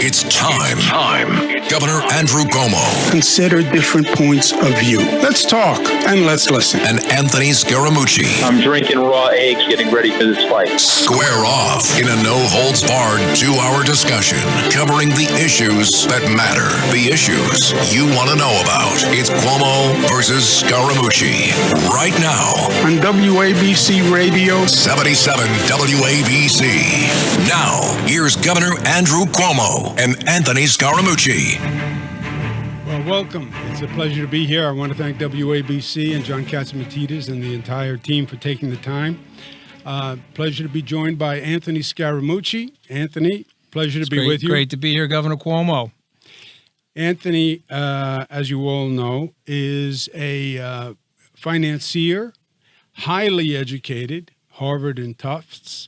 It's time. Governor Andrew Cuomo. Consider different points of view. Let's talk and let's listen. And Anthony Scaramucci. I'm drinking raw eggs getting ready for this fight. Square off in a no-holds-barred 2-hour discussion covering the issues that matter. The issues you want to know about. It's Cuomo versus Scaramucci. Right now. On WABC Radio. 77 WABC. Now, here's Governor Andrew Cuomo and Anthony Scaramucci. Well, welcome. It's a pleasure to be here. I want to thank WABC and John Catsimatidis and the entire team for taking the time. Pleasure to be joined by Anthony Scaramucci. Anthony, pleasure to be with you. Great to be here, Governor Cuomo. Anthony, as you all know, is a financier, highly educated, Harvard and Tufts,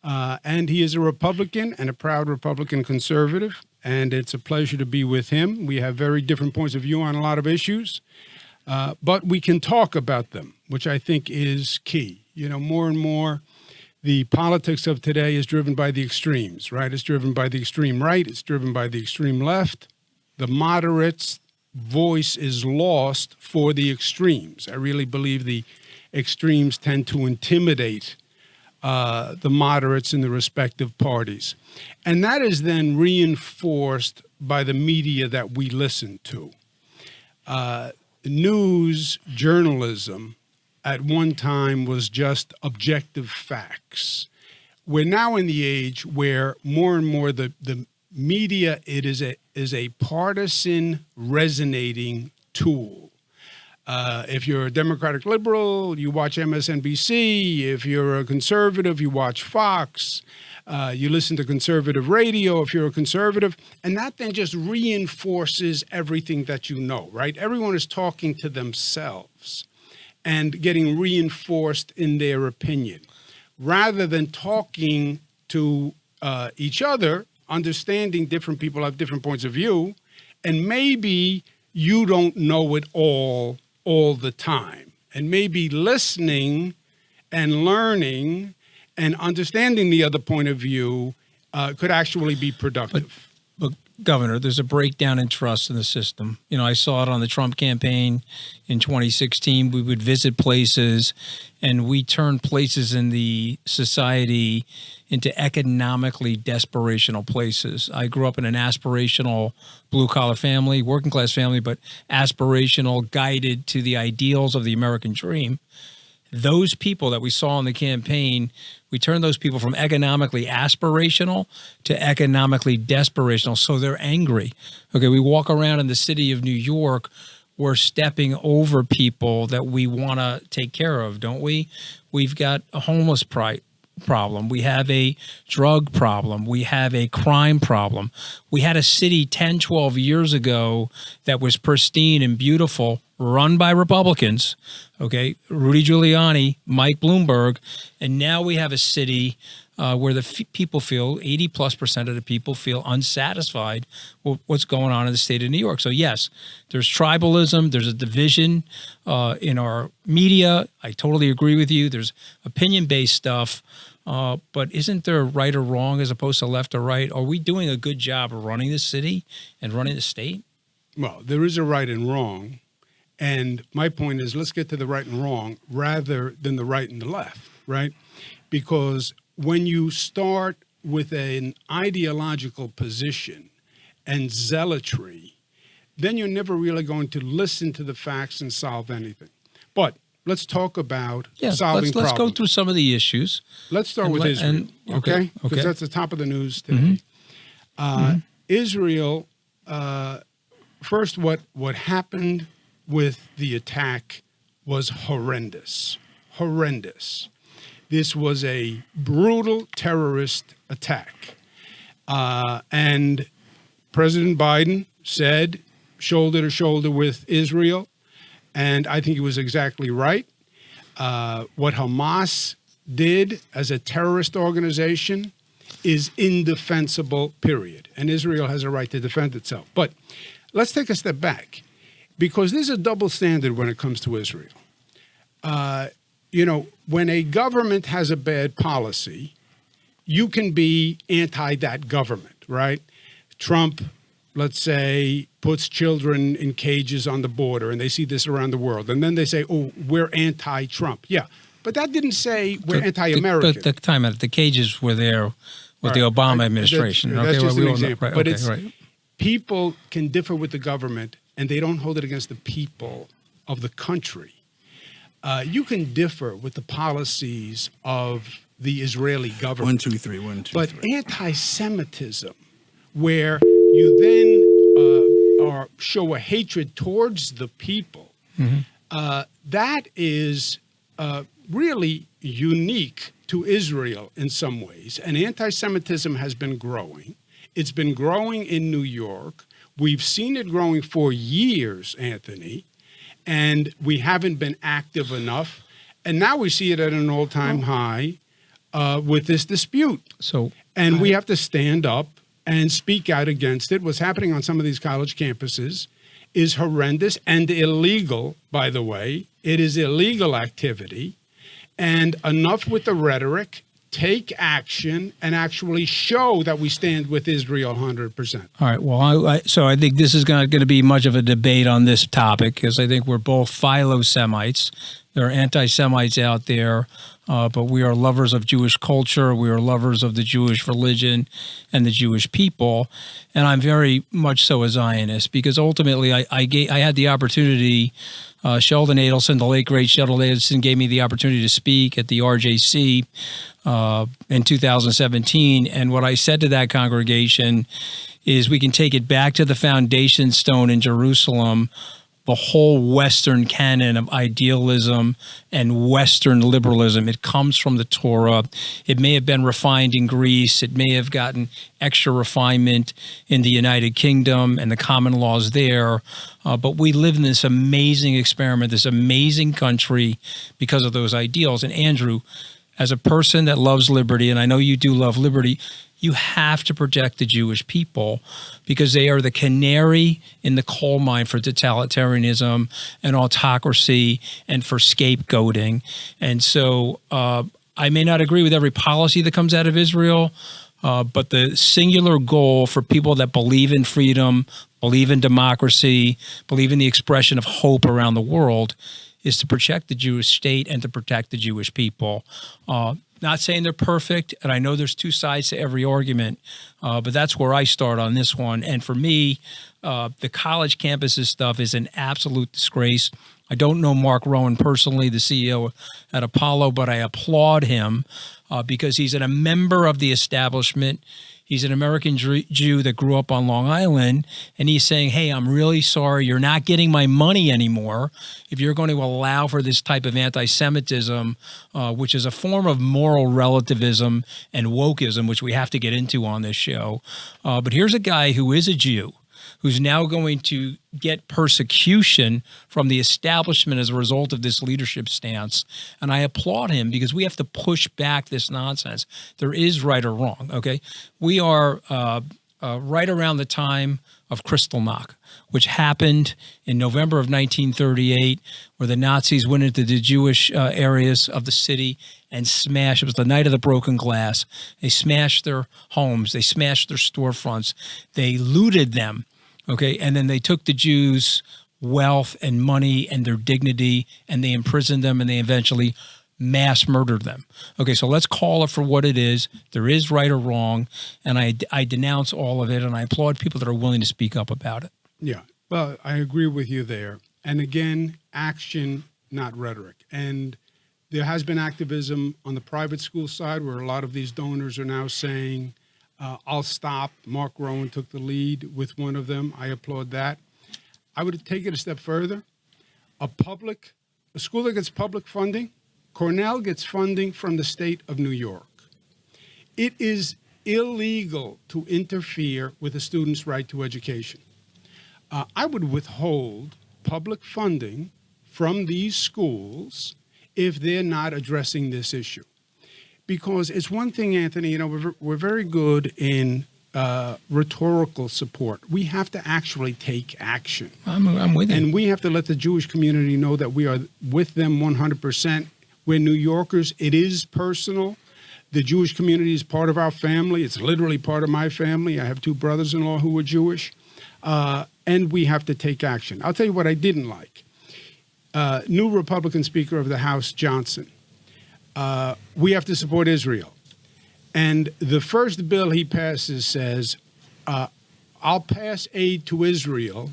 and he is a Republican and a proud Republican conservative, and it's a pleasure to be with him. We have very different points of view on a lot of issues, but we can talk about them, which I think is key. You know, more and more, the politics of today is driven by the extremes, right? It's driven by the extreme right. It's driven by the extreme left. The moderates' voice is lost for the extremes. I really believe the extremes tend to intimidate the moderates in the respective parties. And that is then reinforced by the media that we listen to. News journalism at one time was just objective facts. We're now in the age where more and more the media, it is a partisan resonating tool. If you're a Democratic liberal, you watch MSNBC. If you're a conservative, you watch Fox. You listen to conservative radio if you're a conservative. And that then just reinforces everything that you know, right? Everyone is talking to themselves and getting reinforced in their opinion. Rather than talking to each other, understanding different people have different points of view, and maybe you don't know it all the time. And maybe listening and learning and understanding the other point of view could actually be productive. But Governor, there's a breakdown in trust in the system. You know, I saw it on the Trump campaign in 2016. We would visit places and we turned places in the society into economically desperational places. I grew up in an aspirational blue-collar family, working-class family, but aspirational, guided to the ideals of the American dream. Those people that we saw in the campaign, we turned those people from economically aspirational to economically desperational, so they're angry. Okay, we walk around in the city of New York, we're stepping over people that we want to take care of, don't we? We've got a homeless problem. We have a drug problem. We have a crime problem. We had a city 10, 12 years ago that was pristine and beautiful, run by Republicans, okay, Rudy Giuliani, Mike Bloomberg, and now we have a city where the people feel, 80+% of the people feel unsatisfied with what's going on in the state of New York. So yes, there's tribalism, there's a division in our media. I totally agree with you. There's opinion-based stuff, but isn't there a right or wrong as opposed to left or right? Are we doing a good job of running the city and running the state? Well, there is a right and wrong. And my point is, let's get to the right and wrong rather than the right and the left, right? Because when you start with an ideological position and zealotry, then you're never really going to listen to the facts and solve anything. But let's talk about solving problems. Let's go through some of the issues. Let's start with Israel, okay? Because that's the top of the news today. Israel, first, what happened with the attack was horrendous. This was a brutal terrorist attack. And President Biden said shoulder to shoulder with Israel. And I think he was exactly right. What Hamas did as a terrorist organization is indefensible, period. And Israel has a right to defend itself. But let's take a step back, because there's a double standard when it comes to Israel. When a government has a bad policy, you can be anti that government, right? Trump, let's say, puts children in cages on the border, and they see this around the world. And then they say, oh, we're anti-Trump. Yeah, but that didn't say we're anti-American. But the time the cages were there with the Obama administration. That's just an example. Right, but right. People can differ with the government, and they don't hold it against the people of the country. You can differ with the policies of the Israeli government. 1, 2, 3, 1, 2, but 3. anti-Semitism, where you then show a hatred towards the people, that is really unique to Israel in some ways. And anti-Semitism has been growing. It's been growing in New York. We've seen it growing for years, Anthony, and we haven't been active enough. And now we see it at an all-time high with this dispute. And we have to stand up and speak out against it. What's happening on some of these college campuses is horrendous and illegal, by the way. It is illegal activity. And enough with the rhetoric. Take action and actually show that we stand with Israel 100%. All right. Well, so I think this is not going to be much of a debate on this topic because I think we're both philo-Semites. There are anti-Semites out there, but we are lovers of Jewish culture. We are lovers of the Jewish religion and the Jewish people. And I'm very much so a Zionist because ultimately I had the opportunity. Sheldon Adelson, the late great Sheldon Adelson, gave me the opportunity to speak at the RJC in 2017. And what I said to that congregation is we can take it back to the foundation stone in Jerusalem, the whole Western canon of idealism and Western liberalism. It comes from the Torah. It may have been refined in Greece. It may have gotten extra refinement in the United Kingdom and the common laws there. But we live in this amazing experiment, this amazing country because of those ideals. And Andrew, as a person that loves liberty, and I know you do love liberty, you have to protect the Jewish people because they are the canary in the coal mine for totalitarianism and autocracy and for scapegoating. And so I may not agree with every policy that comes out of Israel, but the singular goal for people that believe in freedom, believe in democracy, believe in the expression of hope around the world is to protect the Jewish state and to protect the Jewish people. Not saying they're perfect, and I know there's two sides to every argument, but that's where I start on this one. And for me, the college campuses stuff is an absolute disgrace. I don't know Mark Rowan personally, the CEO at Apollo, but I applaud him because he's a member of the establishment. He's an American Jew that grew up on Long Island, and he's saying, hey, I'm really sorry you're not getting my money anymore if you're going to allow for this type of anti-Semitism, which is a form of moral relativism and wokeism, which we have to get into on this show. But here's a guy who is a Jew, who's now going to get persecution from the establishment as a result of this leadership stance. And I applaud him because we have to push back this nonsense. There is right or wrong, okay? We are right around the time of Kristallnacht, which happened in November of 1938, where the Nazis went into the Jewish areas of the city and smashed. It was the night of the broken glass. They smashed their homes. They smashed their storefronts. They looted them. Okay, and then they took the Jews' wealth and money and their dignity, and they imprisoned them, and they eventually mass murdered them. Okay, so let's call it for what it is. There is right or wrong, and I denounce all of it, and I applaud people that are willing to speak up about it. Yeah, well, I agree with you there. And again, action, not rhetoric. And there has been activism on the private school side where a lot of these donors are now saying, I'll stop. Mark Rowan took the lead with one of them. I applaud that. I would take it a step further. A school that gets public funding, Cornell gets funding from the state of New York. It is illegal to interfere with a student's right to education. I would withhold public funding from these schools if they're not addressing this issue. Because it's one thing, Anthony, we're very good in rhetorical support. We have to actually take action. I'm with you. And we have to let the Jewish community know that we are with them 100%. We're New Yorkers. It is personal. The Jewish community is part of our family. It's literally part of my family. I have 2 brothers-in-law who were Jewish. And we have to take action. I'll tell you what I didn't like. New Republican Speaker of the House, Johnson. We have to support Israel. And the first bill he passes says, I'll pass aid to Israel,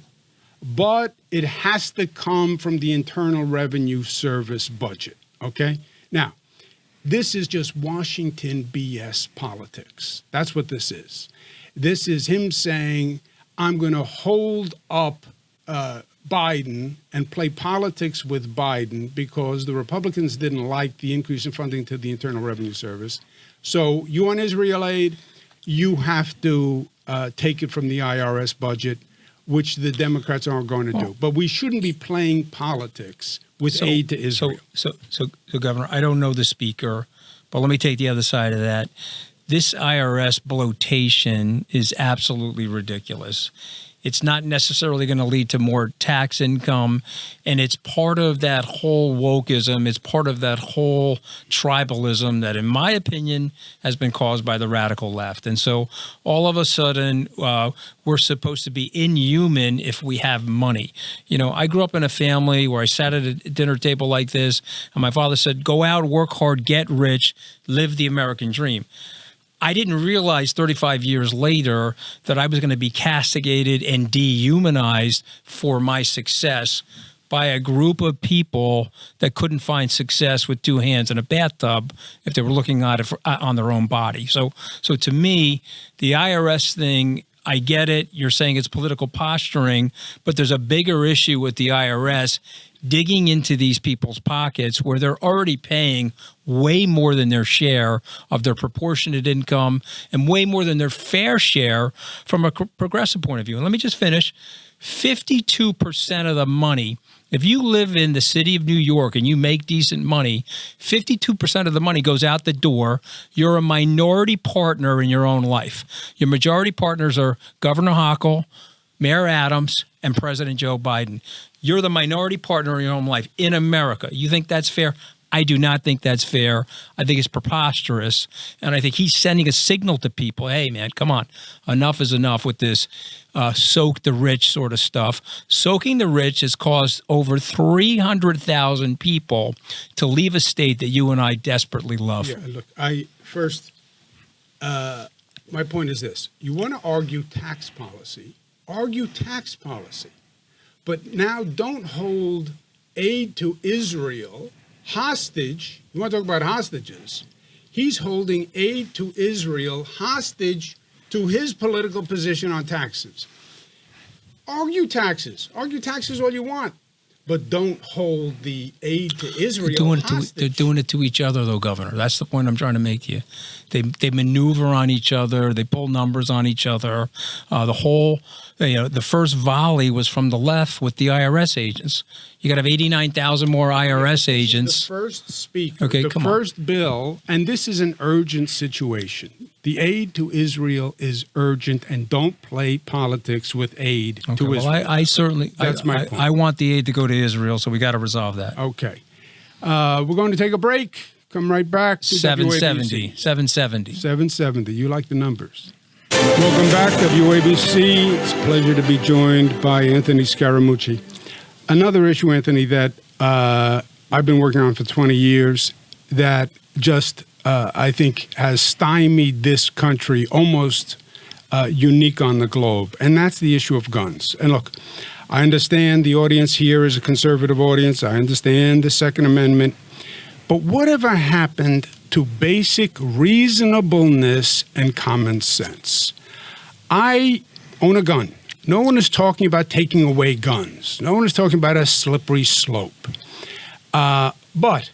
but it has to come from the Internal Revenue Service budget, okay? Now, this is just Washington BS politics. That's what this is. This is him saying, I'm going to hold up Biden and play politics with Biden because the Republicans didn't like the increase in funding to the Internal Revenue Service. So you want Israel aid, you have to take it from the IRS budget, which the Democrats aren't going to do. But we shouldn't be playing politics with aid to Israel. So, Governor, I don't know the speaker, but let me take the other side of that. This IRS bloatation is absolutely ridiculous. It's not necessarily going to lead to more tax income, and it's part of that whole wokeism. It's part of that whole tribalism that, in my opinion, has been caused by the radical left. And so all of a sudden, we're supposed to be inhuman if we have money. You know, I grew up in a family where I sat at a dinner table like this, and my father said, go out, work hard, get rich, live the American dream. I didn't realize 35 years later that I was going to be castigated and dehumanized for my success by a group of people that couldn't find success with 2 hands in a bathtub if they were looking at it on their own body. So to me, the IRS thing, I get it. You're saying it's political posturing, but there's a bigger issue with the IRS digging into these people's pockets where they're already paying way more than their share of their proportionate income and way more than their fair share from a progressive point of view. And let me just finish. 52% of the money, if you live in the city of New York and you make decent money, 52% of the money goes out the door. You're a minority partner in your own life. Your majority partners are Governor Hochul, Mayor Adams, and President Joe Biden. You're the minority partner in your own life in America. You think that's fair? I do not think that's fair. I think it's preposterous. And I think he's sending a signal to people, hey, man, come on. Enough is enough with this soak the rich sort of stuff. Soaking the rich has caused over 300,000 people to leave a state that you and I desperately love. Yeah, look, my point is this. You want to argue tax policy, but now don't hold aid to Israel hostage. You want to talk about hostages? He's holding aid to Israel hostage to his political position on taxes. Argue taxes all you want, but don't hold the aid to Israel hostage. They're doing it to each other, though, Governor. That's the point I'm trying to make to you. They maneuver on each other. They pull numbers on each other. The first volley was from the left with the IRS agents. You got to have 89,000 more IRS agents. The first speaker, okay, the first bill, and this is an urgent situation. The aid to Israel is urgent, and don't play politics with aid to Israel. Well, I certainly, that's my point. I want the aid to go to Israel, so we got to resolve that. Okay. We're going to take a break. Come right back to 770. WABC. 770. 770. You like the numbers. Welcome back, WABC. It's a pleasure to be joined by Anthony Scaramucci. Another issue, Anthony, that I've been working on for 20 years that just, I think, has stymied this country almost unique on the globe, and that's the issue of guns. And look, I understand the audience here is a conservative audience. I understand the Second Amendment. But whatever happened to basic reasonableness and common sense? I own a gun. No one is talking about taking away guns. No one is talking about a slippery slope. But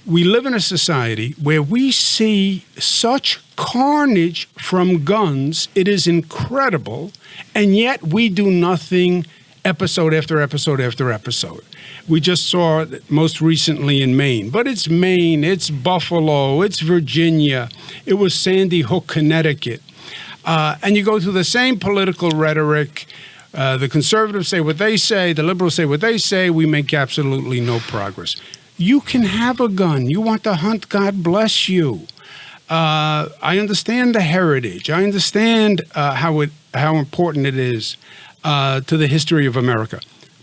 we live in a society where we see such carnage from guns. It is incredible. And yet we do nothing episode after episode after episode. We just saw it most recently in Maine. But it's Maine, it's Buffalo, it's Virginia. It was Sandy Hook, Connecticut. And you go through the same political rhetoric. The conservatives say what they say. The liberals say what they say. We make absolutely no progress. You can have a gun. You want to hunt, God bless you. I understand the heritage. I understand how important it is to the history of America.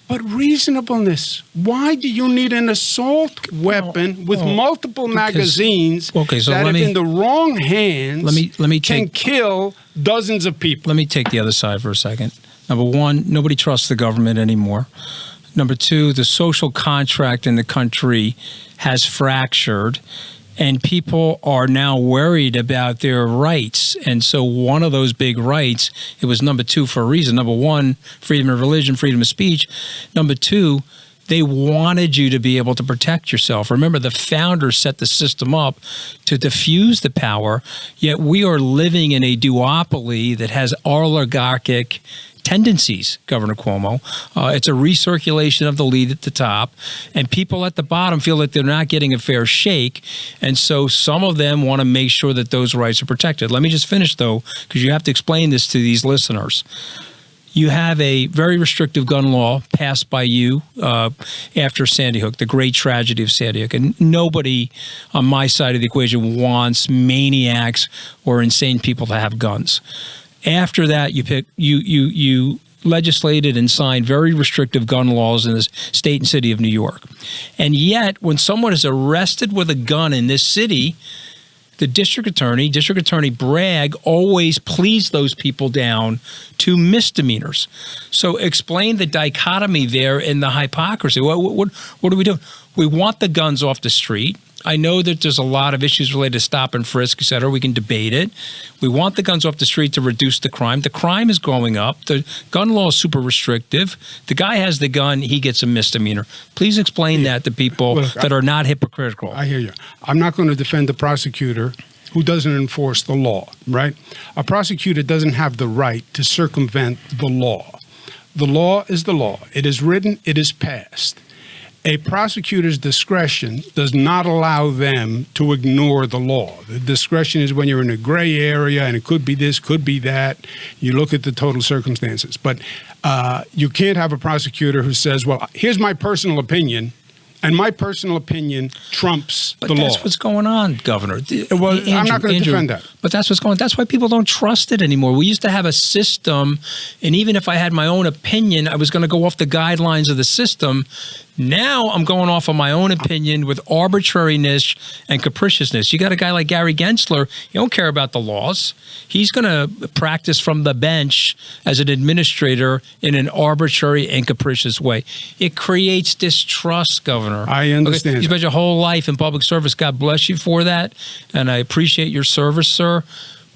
But reasonableness. Why do you need an assault weapon with multiple magazines that, if in the wrong hands, can kill dozens of people? Let me take the other side for a second. Number one, nobody trusts the government anymore. Number two, the social contract in the country has fractured, and people are now worried about their rights. And so one of those big rights, it was number two for a reason. Number one, freedom of religion, freedom of speech. Number two, they wanted you to be able to protect yourself. Remember, the founders set the system up to diffuse the power, yet we are living in a duopoly that has oligarchic tendencies, Governor Cuomo. It's a recirculation of the lead at the top, and people at the bottom feel that they're not getting a fair shake, and so some of them want to make sure that those rights are protected. Let me just finish, though, because you have to explain this to these listeners. You have a very restrictive gun law passed by you after Sandy Hook, the great tragedy of Sandy Hook. And nobody on my side of the equation wants maniacs or insane people to have guns. After that, you legislated and signed very restrictive gun laws in the state and city of New York. And yet, when someone is arrested with a gun in this city, the District Attorney Bragg always pleads those people down to misdemeanors. So explain the dichotomy there in the hypocrisy. What are we doing? We want the guns off the street. I know that there's a lot of issues related to stop and frisk, et cetera. We can debate it. We want the guns off the street to reduce the crime. The crime is going up. The gun law is super restrictive. The guy has the gun. He gets a misdemeanor. Please explain that to people that are not hypocritical. I hear you. I'm not going to defend the prosecutor who doesn't enforce the law, right? A prosecutor doesn't have the right to circumvent the law. The law is the law. It is written. It is passed. A prosecutor's discretion does not allow them to ignore the law. The discretion is when you're in a gray area and it could be this, could be that. You look at the total circumstances. But you can't have a prosecutor who says, well, here's my personal opinion, and my personal opinion trumps the law. But that's what's going on, Governor. Well, Andrew, I'm not going to defend that. But that's what's going on. That's why people don't trust it anymore. We used to have a system, and even if I had my own opinion, I was going to go off the guidelines of the system. Now I'm going off of my own opinion with arbitrariness and capriciousness. You got a guy like Gary Gensler, he don't care about the laws. He's going to practice from the bench as an administrator in an arbitrary and capricious way. It creates distrust, Governor. I understand. You spent your whole life in public service. God bless you for that, and I appreciate your service, sir.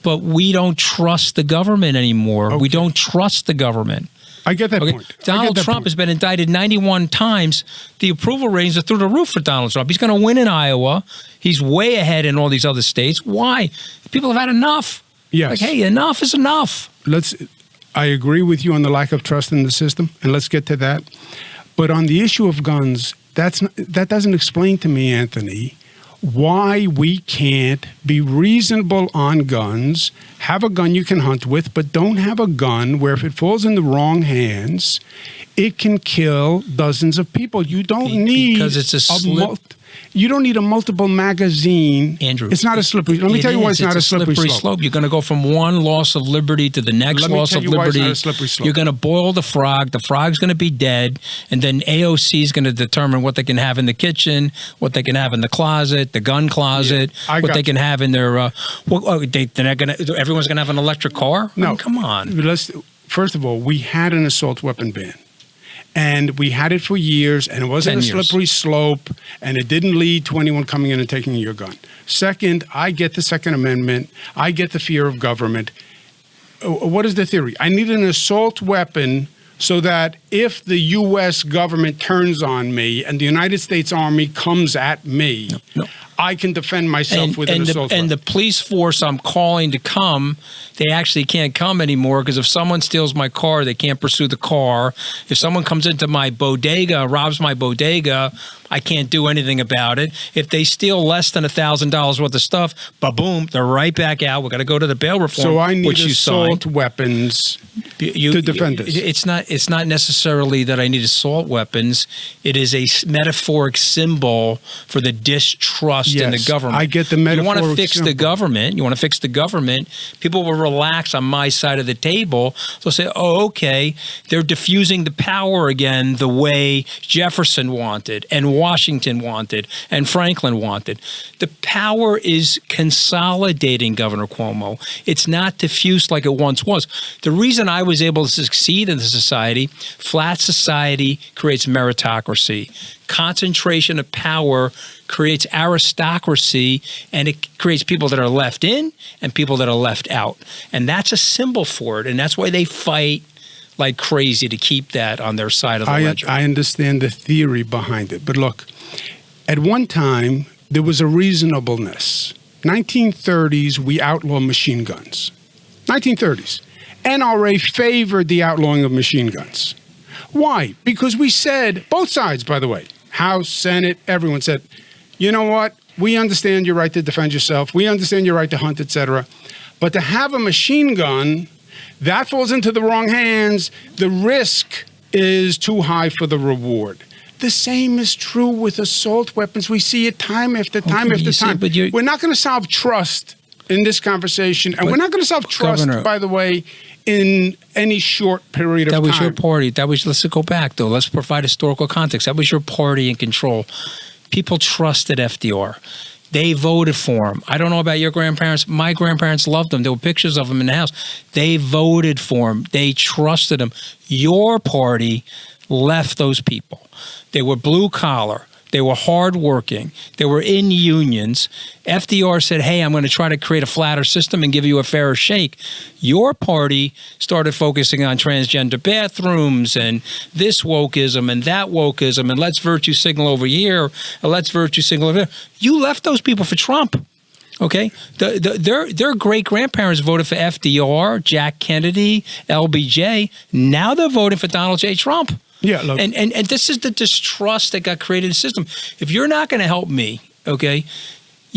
But we don't trust the government anymore. Okay. We don't trust the government. I get that point. Donald Trump has been indicted 91 times. The approval ratings are through the roof for Donald Trump. He's going to win in Iowa. He's way ahead in all these other states. Why? People have had enough. Yes. Like, hey, enough is enough. I agree with you on the lack of trust in the system, and let's get to that. But on the issue of guns, that doesn't explain to me, Anthony, why we can't be reasonable on guns, have a gun you can hunt with, but don't have a gun where if it falls in the wrong hands, it can kill dozens of people. You don't need because it's you don't need a multiple magazine. Andrew, it's not a slippery. Let me tell you why it's not a slippery slope. You're going to go from one loss of liberty to the next loss of liberty. You're going to boil the frog. The frog's going to be dead, and then AOC is going to determine what they can have in the kitchen, what they can have in the closet, the gun closet, what they can have in their. Everyone's going to have an electric car. No, I mean, come on. First of all, we had an assault weapon ban. And we had it for years, and it wasn't a slippery slope, and it didn't lead to anyone coming in and taking your gun. Second, I get the Second Amendment. I get the fear of government. What is the theory? I need an assault weapon so that if the U.S. government turns on me and the United States Army comes at me, I can defend myself with an assault weapon. And the police force I'm calling to come, they actually can't come anymore because if someone steals my car, they can't pursue the car. If someone comes into my bodega, robs my bodega, I can't do anything about it. If they steal less than $1,000 worth of stuff, ba-boom, they're right back out. We're going to go to the bail reform, so I need which you assault signed. weapons to defend us. It's not necessarily that I need assault weapons. It is a metaphoric symbol for the distrust in the government. I get the metaphoric. You want to fix the government. You want to fix the government. People will relax on my side of the table. They'll say, "Oh, okay, they're diffusing the power again the way Jefferson wanted, and Washington wanted, and Franklin wanted." The power is consolidating, Governor Cuomo. It's not diffused like it once was. The reason I was able to succeed in the society, flat society creates meritocracy. Concentration of power creates aristocracy, and it creates people that are left in and people that are left out. And that's a symbol for it, and that's why they fight like crazy to keep that on their side of the ledger. I understand the theory behind it, but look, at one time, there was a reasonableness. 1930s, we outlawed machine guns. 1930s. NRA favored the outlawing of machine guns. Why? Because we said, both sides, by the way, House, Senate, everyone said, you know what? We understand your right to defend yourself. We understand your right to hunt, etc. But to have a machine gun, that falls into the wrong hands. The risk is too high for the reward. The same is true with assault weapons. We see it time after time after time. We're not going to solve trust in this conversation, and we're not going to solve trust, Governor, by the way, in any short period of time. That was your party. Let's go back, though. Let's provide historical context. That was your party in control. People trusted FDR. They voted for him. I don't know about your grandparents. My grandparents loved him. There were pictures of him in the house. They voted for him. They trusted him. Your party left those people. They were blue collar. They were hardworking. They were in unions. FDR said, hey, I'm going to try to create a flatter system and give you a fairer shake. Your party started focusing on transgender bathrooms and this wokeism and that wokeism and let's virtue signal over here and let's virtue signal over there. You left those people for Trump. Okay, their great-grandparents voted for FDR, Jack Kennedy, LBJ. Now they're voting for Donald J. Trump. Yeah, look. And this is the distrust that got created in the system. If you're not going to help me, okay,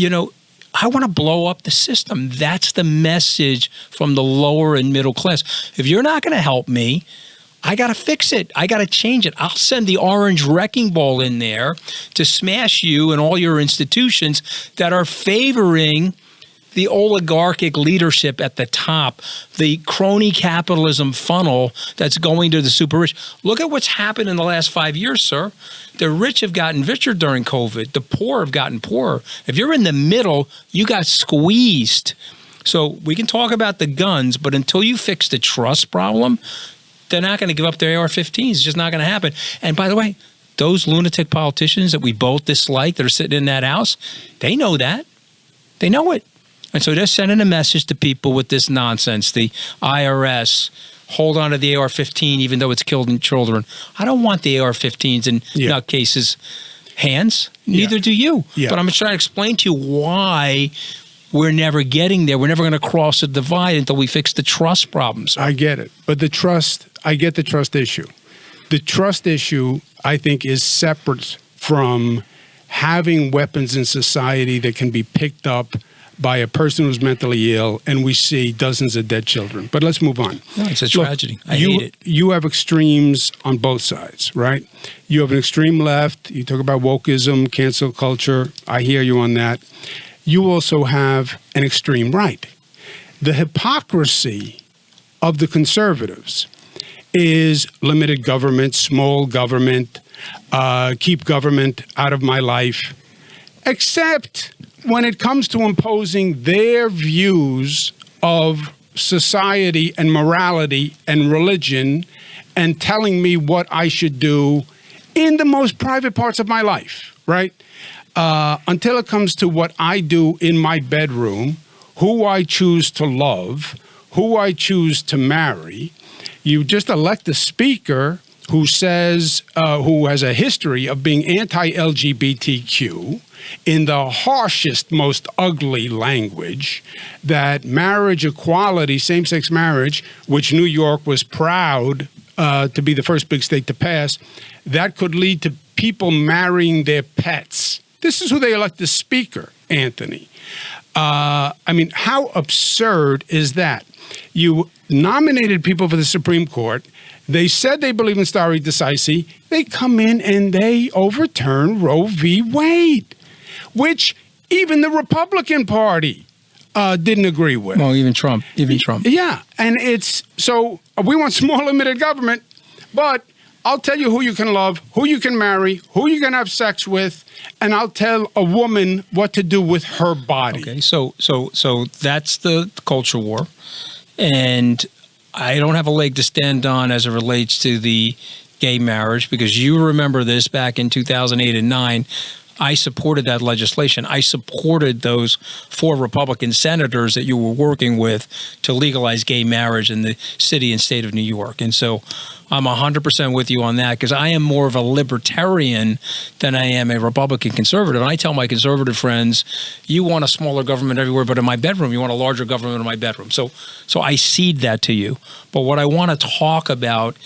I want to blow up the system. That's the message from the lower and middle class. If you're not going to help me, I got to fix it. I got to change it. I'll send the orange wrecking ball in there to smash you and all your institutions that are favoring the oligarchic leadership at the top, the crony capitalism funnel that's going to the super rich. Look at what's happened in the last 5 years, sir. The rich have gotten richer during COVID. The poor have gotten poorer. If you're in the middle, you got squeezed. So we can talk about the guns, but until you fix the trust problem, they're not going to give up their AR-15s. It's just not going to happen. And by the way, those lunatic politicians that we both dislike that are sitting in that house, they know that. They know it. And so they're sending a message to people with this nonsense. The IRS, hold on to the AR-15 even though it's killing children. I don't want the AR-15s in nutcases' hands. Neither do you. But I'm trying to explain to you why we're never getting there. We're never going to cross the divide until we fix the trust problems. I get it. But I get the trust issue. The trust issue, I think, is separate from having weapons in society that can be picked up by a person who's mentally ill, and we see dozens of dead children. But let's move on. No, it's a tragedy. I hate it. You have extremes on both sides, right? You have an extreme left. You talk about wokeism, cancel culture. I hear you on that. You also have an extreme right. The hypocrisy of the conservatives is limited government, small government, keep government out of my life, except when it comes to imposing their views of society and morality and religion and telling me what I should do in the most private parts of my life, right? Until it comes to what I do in my bedroom, who I choose to love, who I choose to marry. You just elect a speaker who says, who has a history of being anti-LGBTQ in the harshest, most ugly language, that marriage equality, same-sex marriage, which New York was proud to be the first big state to pass, that could lead to people marrying their pets. This is who they elect as speaker, Anthony. I mean, how absurd is that? You nominated people for the Supreme Court. They said they believe in stare decisis. They come in and they overturn Roe v. Wade, which even the Republican Party didn't agree with. Well, even Trump. Yeah, and it's so we want small limited government, but I'll tell you who you can love, who you can marry, who you can have sex with, and I'll tell a woman what to do with her body. Okay, so that's the culture war, and I don't have a leg to stand on as it relates to the gay marriage, because you remember this back in 2008 and 9. I supported that legislation. I supported those 4 Republican senators that you were working with to legalize gay marriage in the city and state of New York. And so I'm 100% with you on that, because I am more of a libertarian than I am a Republican conservative. And I tell my conservative friends, you want a smaller government everywhere, but in my bedroom, you want a larger government in my bedroom. So I cede that to you. But what I want to talk about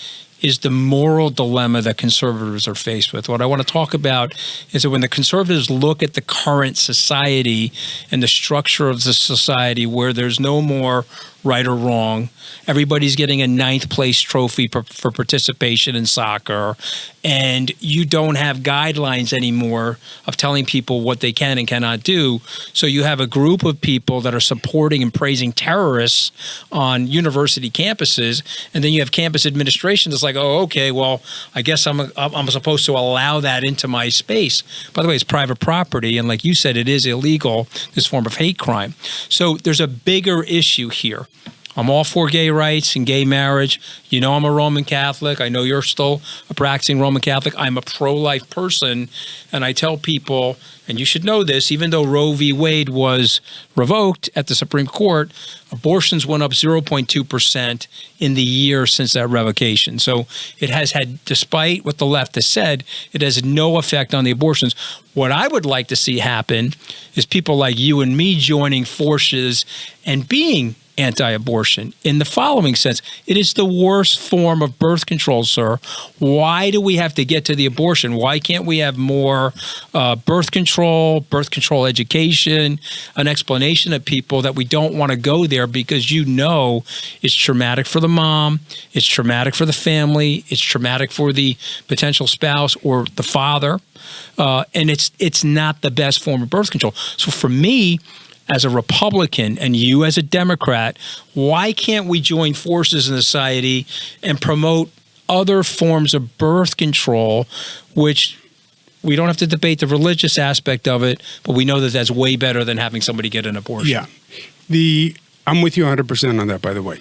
is the moral dilemma that conservatives are faced with. What I want to talk about is that when the conservatives look at the current society and the structure of the society where there's no more right or wrong, everybody's getting a 9th place trophy for participation in soccer, and you don't have guidelines anymore of telling people what they can and cannot do. So you have a group of people that are supporting and praising terrorists on university campuses, and then you have campus administration that's like, oh, okay, well, I guess I'm supposed to allow that into my space. By the way, it's private property, and like you said, it is illegal, this form of hate crime. So there's a bigger issue here. I'm all for gay rights and gay marriage. You know, I'm a Roman Catholic. I know you're still a practicing Roman Catholic. I'm a pro-life person. And I tell people, and you should know this, even though Roe v. Wade was revoked at the Supreme Court, abortions went up 0.2% in the year since that revocation. So it has had, despite what the left has said, it has no effect on the abortions. What I would like to see happen is people like you and me joining forces and being anti-abortion in the following sense. It is the worst form of birth control, sir. Why do we have to get to the abortion? Why can't we have more birth control education, an explanation of people that we don't want to go there because you know it's traumatic for the mom, it's traumatic for the family, it's traumatic for the potential spouse or the father, and it's not the best form of birth control. So for me, as a Republican and you as a Democrat, why can't we join forces in society and promote other forms of birth control, which we don't have to debate the religious aspect of it, but we know that that's way better than having somebody get an abortion. Yeah. I'm with you 100% on that, by the way.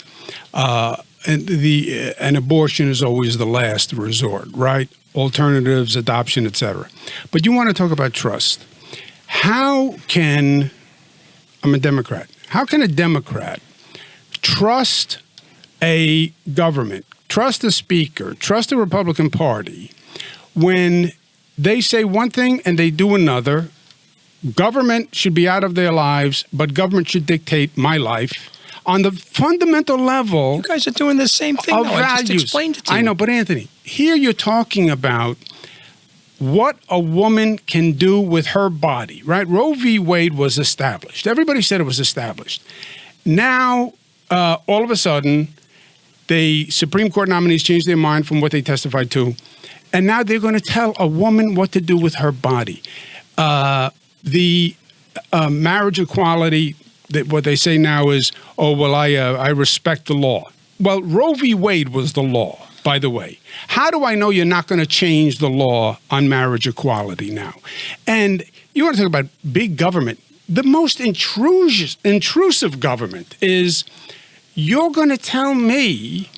And abortion is always the last resort, right? Alternatives, adoption, etc. But you want to talk about trust. I'm a Democrat. How can a Democrat trust a government, trust a speaker, trust the Republican Party when they say one thing and they do another? Government should be out of their lives, but government should dictate my life. On the fundamental level, you guys are doing the same thing. Of values. I just explained it to you. I know, but Anthony, here you're talking about what a woman can do with her body, right? Roe v. Wade was established. Everybody said it was established. Now, all of a sudden, the Supreme Court nominees changed their mind from what they testified to, and now they're going to tell a woman what to do with her body. The marriage equality, what they say now is, oh, well, I respect the law. Well, Roe v. Wade was the law, by the way. How do I know you're not going to change the law on marriage equality now? And you want to talk about big government. The most intrusive government is you're going to tell me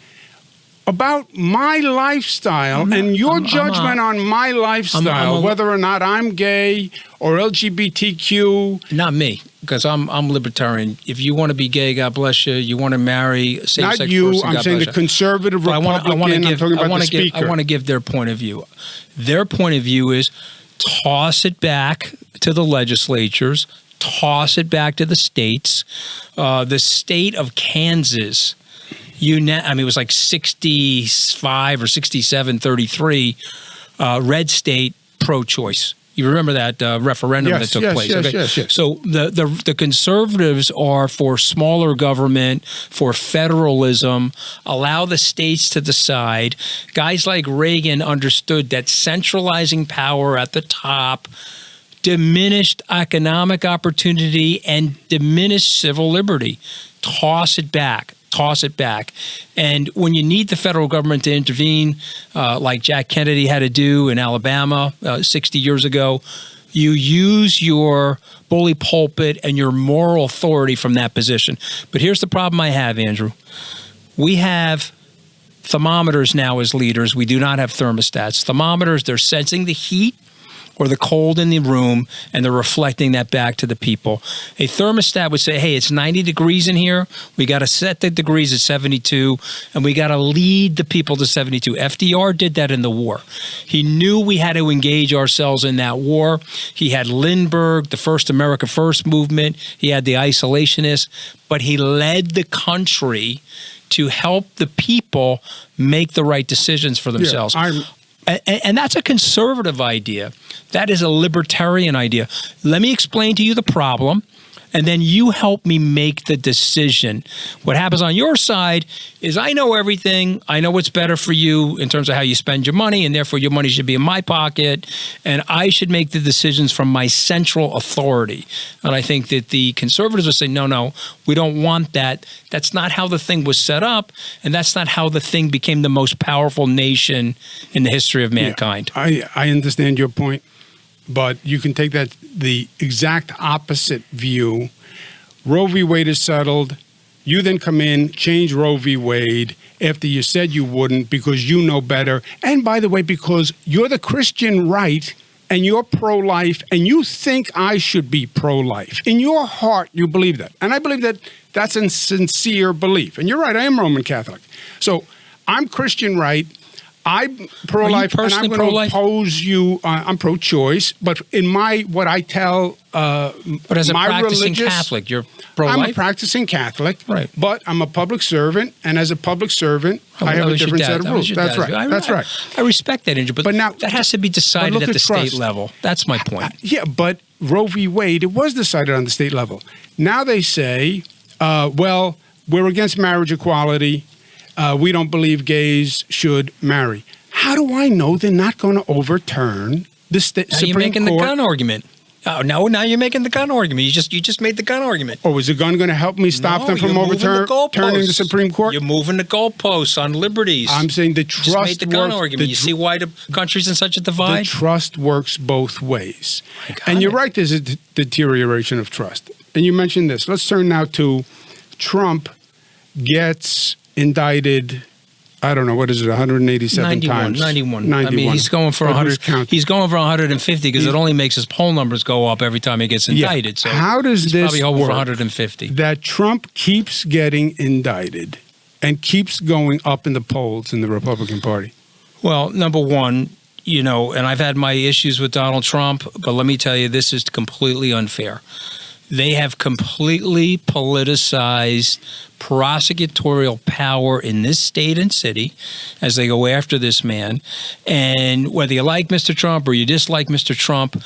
about my lifestyle and your judgment on my lifestyle, whether or not I'm gay or LGBTQ. Not me, because I'm libertarian. If you want to be gay, God bless you. You want to marry a same-sex person, God bless you. I'm saying the conservative Republican. I'm talking about the speaker. I want to give their point of view. Their point of view is toss it back to the legislatures, toss it back to the states. The state of Kansas, it was like 65 or 67-33, red state pro-choice. You remember that referendum that took place? Yes. So the conservatives are for smaller government, for federalism, allow the states to decide. Guys like Reagan understood that centralizing power at the top diminished economic opportunity and diminished civil liberty. Toss it back. And when you need the federal government to intervene, like Jack Kennedy had to do in Alabama 60 years ago, you use your bully pulpit and your moral authority from that position. But here's the problem I have, Andrew. We have thermometers now as leaders. We do not have thermostats. Thermometers, they're sensing the heat or the cold in the room, and they're reflecting that back to the people. A thermostat would say, hey, it's 90 degrees in here. We got to set the degrees at 72, and we got to lead the people to 72. FDR did that in the war. He knew we had to engage ourselves in that war. He had Lindbergh, the first America First movement. He had the isolationists, but he led the country to help the people make the right decisions for themselves. And that's a conservative idea. That is a libertarian idea. Let me explain to you the problem, and then you help me make the decision. What happens on your side is I know everything. I know what's better for you in terms of how you spend your money, and therefore your money should be in my pocket, and I should make the decisions from my central authority. And I think that the conservatives will say, no, we don't want that. That's not how the thing was set up, and that's not how the thing became the most powerful nation in the history of mankind. Yeah, I understand your point, but you can take that the exact opposite view. Roe v. Wade is settled. You then come in, change Roe v. Wade after you said you wouldn't because you know better. And by the way, because you're the Christian right and you're pro-life and you think I should be pro-life. In your heart, you believe that. And I believe that that's a sincere belief. And you're right, I am Roman Catholic. So I'm Christian right. I'm pro-life, and I'm going to oppose you. I'm pro-choice, but in what I tell but as a practicing Catholic, you're pro-life? I'm a practicing Catholic, right? But I'm a public servant, and as a public servant, I have a different set of rules. That's right. That's right. I respect that, Andrew, but now that has to be decided at the state level. That's my point. Yeah, but Roe v. Wade, it was decided on the state level. Now they say, well, we're against marriage equality. We don't believe gays should marry. How do I know they're not going to overturn the Supreme Court? You're making the gun argument. Oh, no, now you're making the gun argument. You just made the gun argument. Oh, is the gun going to help me stop them from overturning the Supreme Court? You're moving the goalposts on liberties. I'm saying the trust works. You just made the gun argument. You see why the country's in such a divide? The trust works both ways. And you're right, there's a deterioration of trust. And you mentioned this. Let's turn now to Trump gets indicted, I don't know, what is it, 187 times? 91. I mean, he's going for 100. He's going for 150 because it only makes his poll numbers go up every time he gets indicted. So how does this probably hoping work? For 150. That Trump keeps getting indicted and keeps going up in the polls in the Republican Party? Well, number one, and I've had my issues with Donald Trump, but let me tell you, this is completely unfair. They have completely politicized prosecutorial power in this state and city as they go after this man. And whether you like Mr. Trump or you dislike Mr. Trump,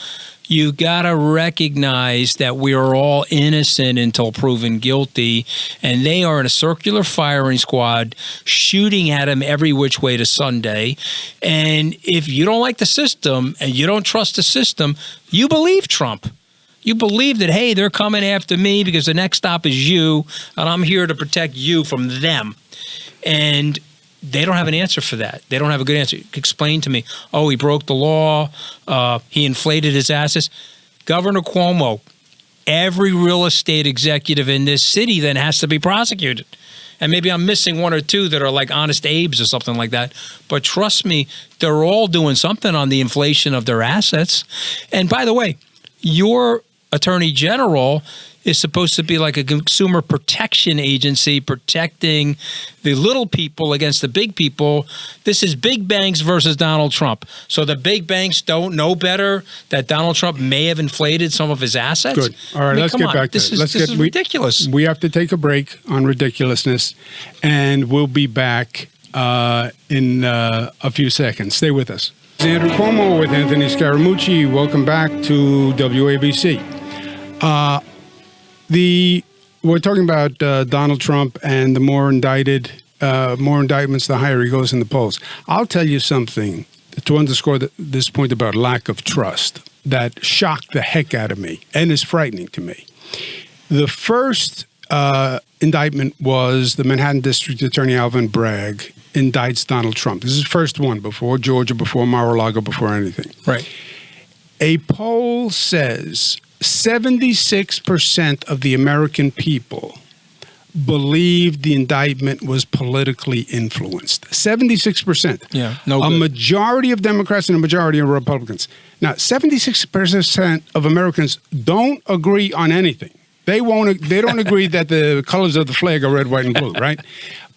you got to recognize that we are all innocent until proven guilty. And they are in a circular firing squad shooting at him every which way to Sunday. And if you don't like the system and you don't trust the system, you believe Trump. You believe that, hey, they're coming after me because the next stop is you, and I'm here to protect you from them. And they don't have an answer for that. They don't have a good answer. Explain to me, he broke the law, he inflated his assets. Governor Cuomo, every real estate executive in this city then has to be prosecuted. And maybe I'm missing one or two that are like Honest Abe's or something like that. But trust me, they're all doing something on the inflation of their assets. And by the way, your Attorney General is supposed to be like a consumer protection agency protecting the little people against the big people. This is big banks versus Donald Trump. So the big banks don't know better that Donald Trump may have inflated some of his assets? Good. All right, let's get back to it. This is ridiculous. We have to take a break on ridiculousness, and we'll be back in a few seconds. Stay with us. Andrew Cuomo with Anthony Scaramucci. Welcome back to WABC. We're talking about Donald Trump, and the more indictments, the higher he goes in the polls. I'll tell you something to underscore this point about lack of trust that shocked the heck out of me and is frightening to me. The first indictment was the Manhattan District Attorney Alvin Bragg indicts Donald Trump. This is the first one, before Georgia, before Mar-a-Lago, before anything. Right. A poll says 76% of the American people believed the indictment was politically influenced. 76%. Yeah, no A good. majority of Democrats and a majority of Republicans. Now, 76% of Americans don't agree on anything. They don't agree that the colors of the flag are red, white, and blue, right?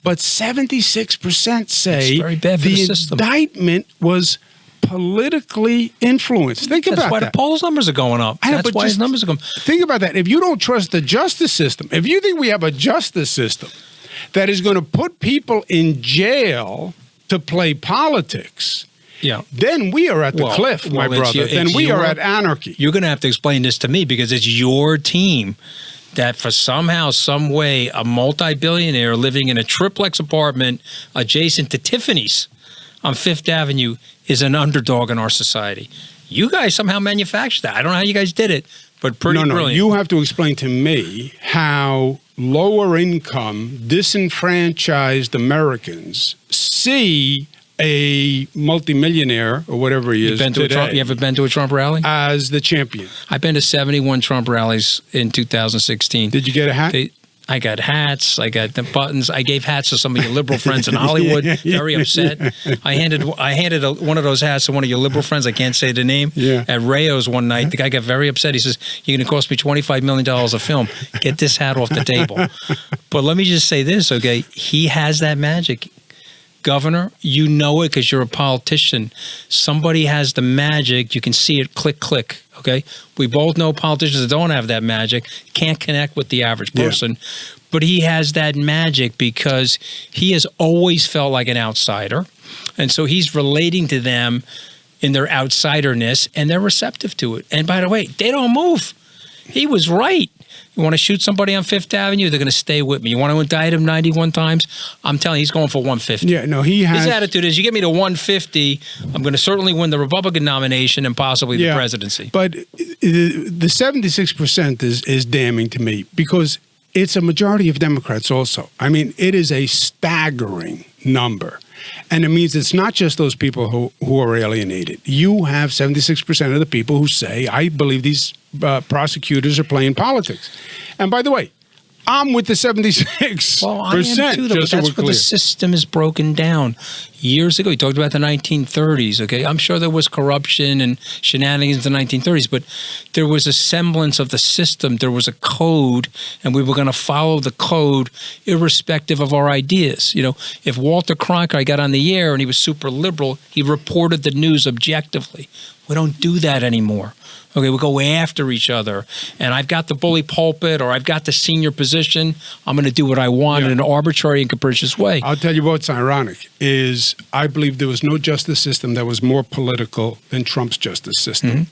But 76% say It's very bad for the system. indictment was politically influenced. Think That's about why that. the polls numbers are going up. I know, That's but why his just numbers are going. Think about that. If you don't trust the justice system, if you think we have a justice system that is going to put people in jail to play politics, Yeah. then we are at the cliff, my brother. Then we are at anarchy. You're going to have to explain this to me because it's your team that for somehow, some way, a multi-billionaire living in a triplex apartment adjacent to Tiffany's on Fifth Avenue is an underdog in our society. You guys somehow manufactured that. I don't know how you guys did it, but pretty brilliant. You have to explain to me how lower income, disenfranchised Americans see a multimillionaire or whatever he is today You ever been to a Trump rally? as the champion. I've been to 71 Trump rallies in 2016. Did you get a hat? I got hats. I got the buttons. I gave hats to some of your liberal friends in Hollywood. Very upset. I handed one of those hats to one of your liberal friends. I can't say the name. Yeah. At Rayo's one night, the guy got very upset. He says, "You're going to cost me $25 million a film. Get this hat off the table." But let me just say this, okay? He has that magic. Governor, you know it because you're a politician. Somebody has the magic. You can see it click, click, okay? We both know politicians that don't have that magic, can't connect with the average person. Yeah. But he has that magic because he has always felt like an outsider. And so he's relating to them in their outsiderness, and they're receptive to it. And by the way, they don't move. He was right. You want to shoot somebody on Fifth Avenue, they're going to stay with me. You want to indict him 91 times? I'm telling you, he's going for 150. Yeah, no, he has. His attitude is, you get me to 150, I'm going to certainly win the Republican nomination and possibly the presidency. But the 76% is damning to me because it's a majority of Democrats also. I mean, it is a staggering number. And it means it's not just those people who are alienated. You have 76% of the people who say, I believe these prosecutors are playing politics. And by the way, I'm with the 76%. Well, I am too, though, but that's where the system is broken down. Years ago, you talked about the 1930s, okay? I'm sure there was corruption and shenanigans in the 1930s, but there was a semblance of the system. There was a code, and we were going to follow the code irrespective of our ideas. You know, if Walter Cronkite got on the air and he was super liberal, he reported the news objectively. We don't do that anymore. Okay, we go after each other. And I've got the bully pulpit or I've got the senior position. I'm going to do what I want in an arbitrary and capricious way. I'll tell you what's ironic is I believe there was no justice system that was more political than Trump's justice system.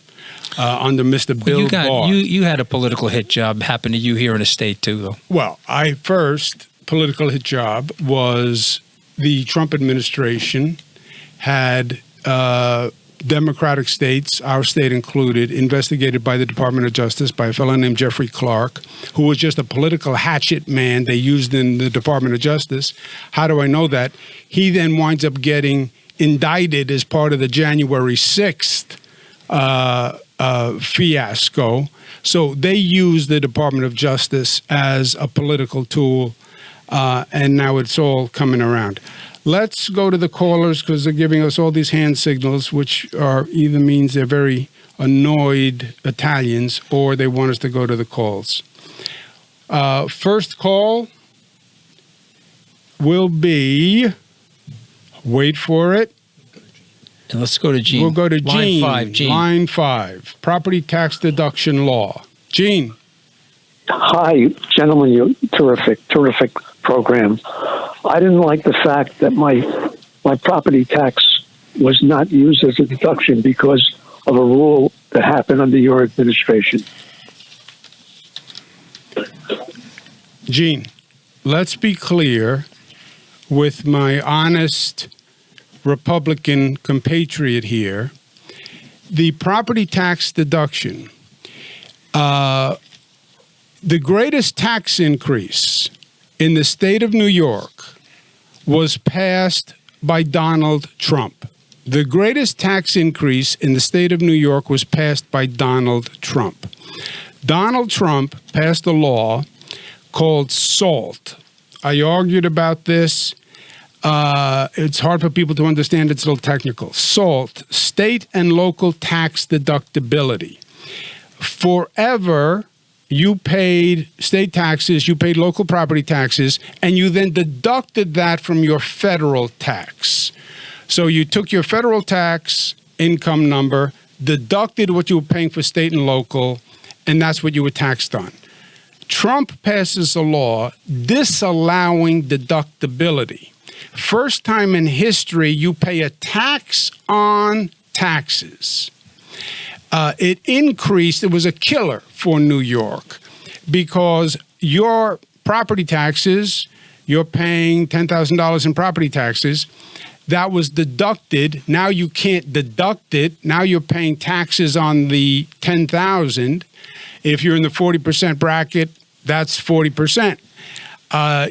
Under Mr. Bill Barr. You had a political hit job happen to you here in the state too, though. Well, first political hit job was the Trump administration had Democratic states, our state included, investigated by the Department of Justice by a fellow named Jeffrey Clark, who was just a political hatchet man they used in the Department of Justice. How do I know that? He then winds up getting indicted as part of the January 6th fiasco. So they used the Department of Justice as a political tool, and now it's all coming around. Let's go to the callers because they're giving us all these hand signals, which are either means they're very annoyed Italians or they want us to go to the calls. First call will be, wait for it. And let's go to Gene. We'll go to Gene. Line 5, Gene. Line 5, property tax deduction law. Gene. Hi, gentlemen. You terrific program. I didn't like the fact that my property tax was not used as a deduction because of a rule that happened under your administration. Gene, let's be clear with my honest Republican compatriot here. The property tax deduction, the greatest tax increase in the state of New York was passed by Donald Trump. The greatest tax increase in the state of New York was passed by Donald Trump. Donald Trump passed a law called SALT. I argued about this. It's hard for people to understand. It's a little technical. SALT, state and local tax deductibility. Forever, you paid state taxes, you paid local property taxes, and you then deducted that from your federal tax. So you took your federal tax income number, deducted what you were paying for state and local, and that's what you were taxed on. Trump passes a law disallowing deductibility. First time in history, you pay a tax on taxes. It increased, it was a killer for New York because your property taxes, you're paying $10,000 in property taxes, that was deducted. Now you can't deduct it. Now you're paying taxes on the $10,000. If you're in the 40% bracket, that's 40%.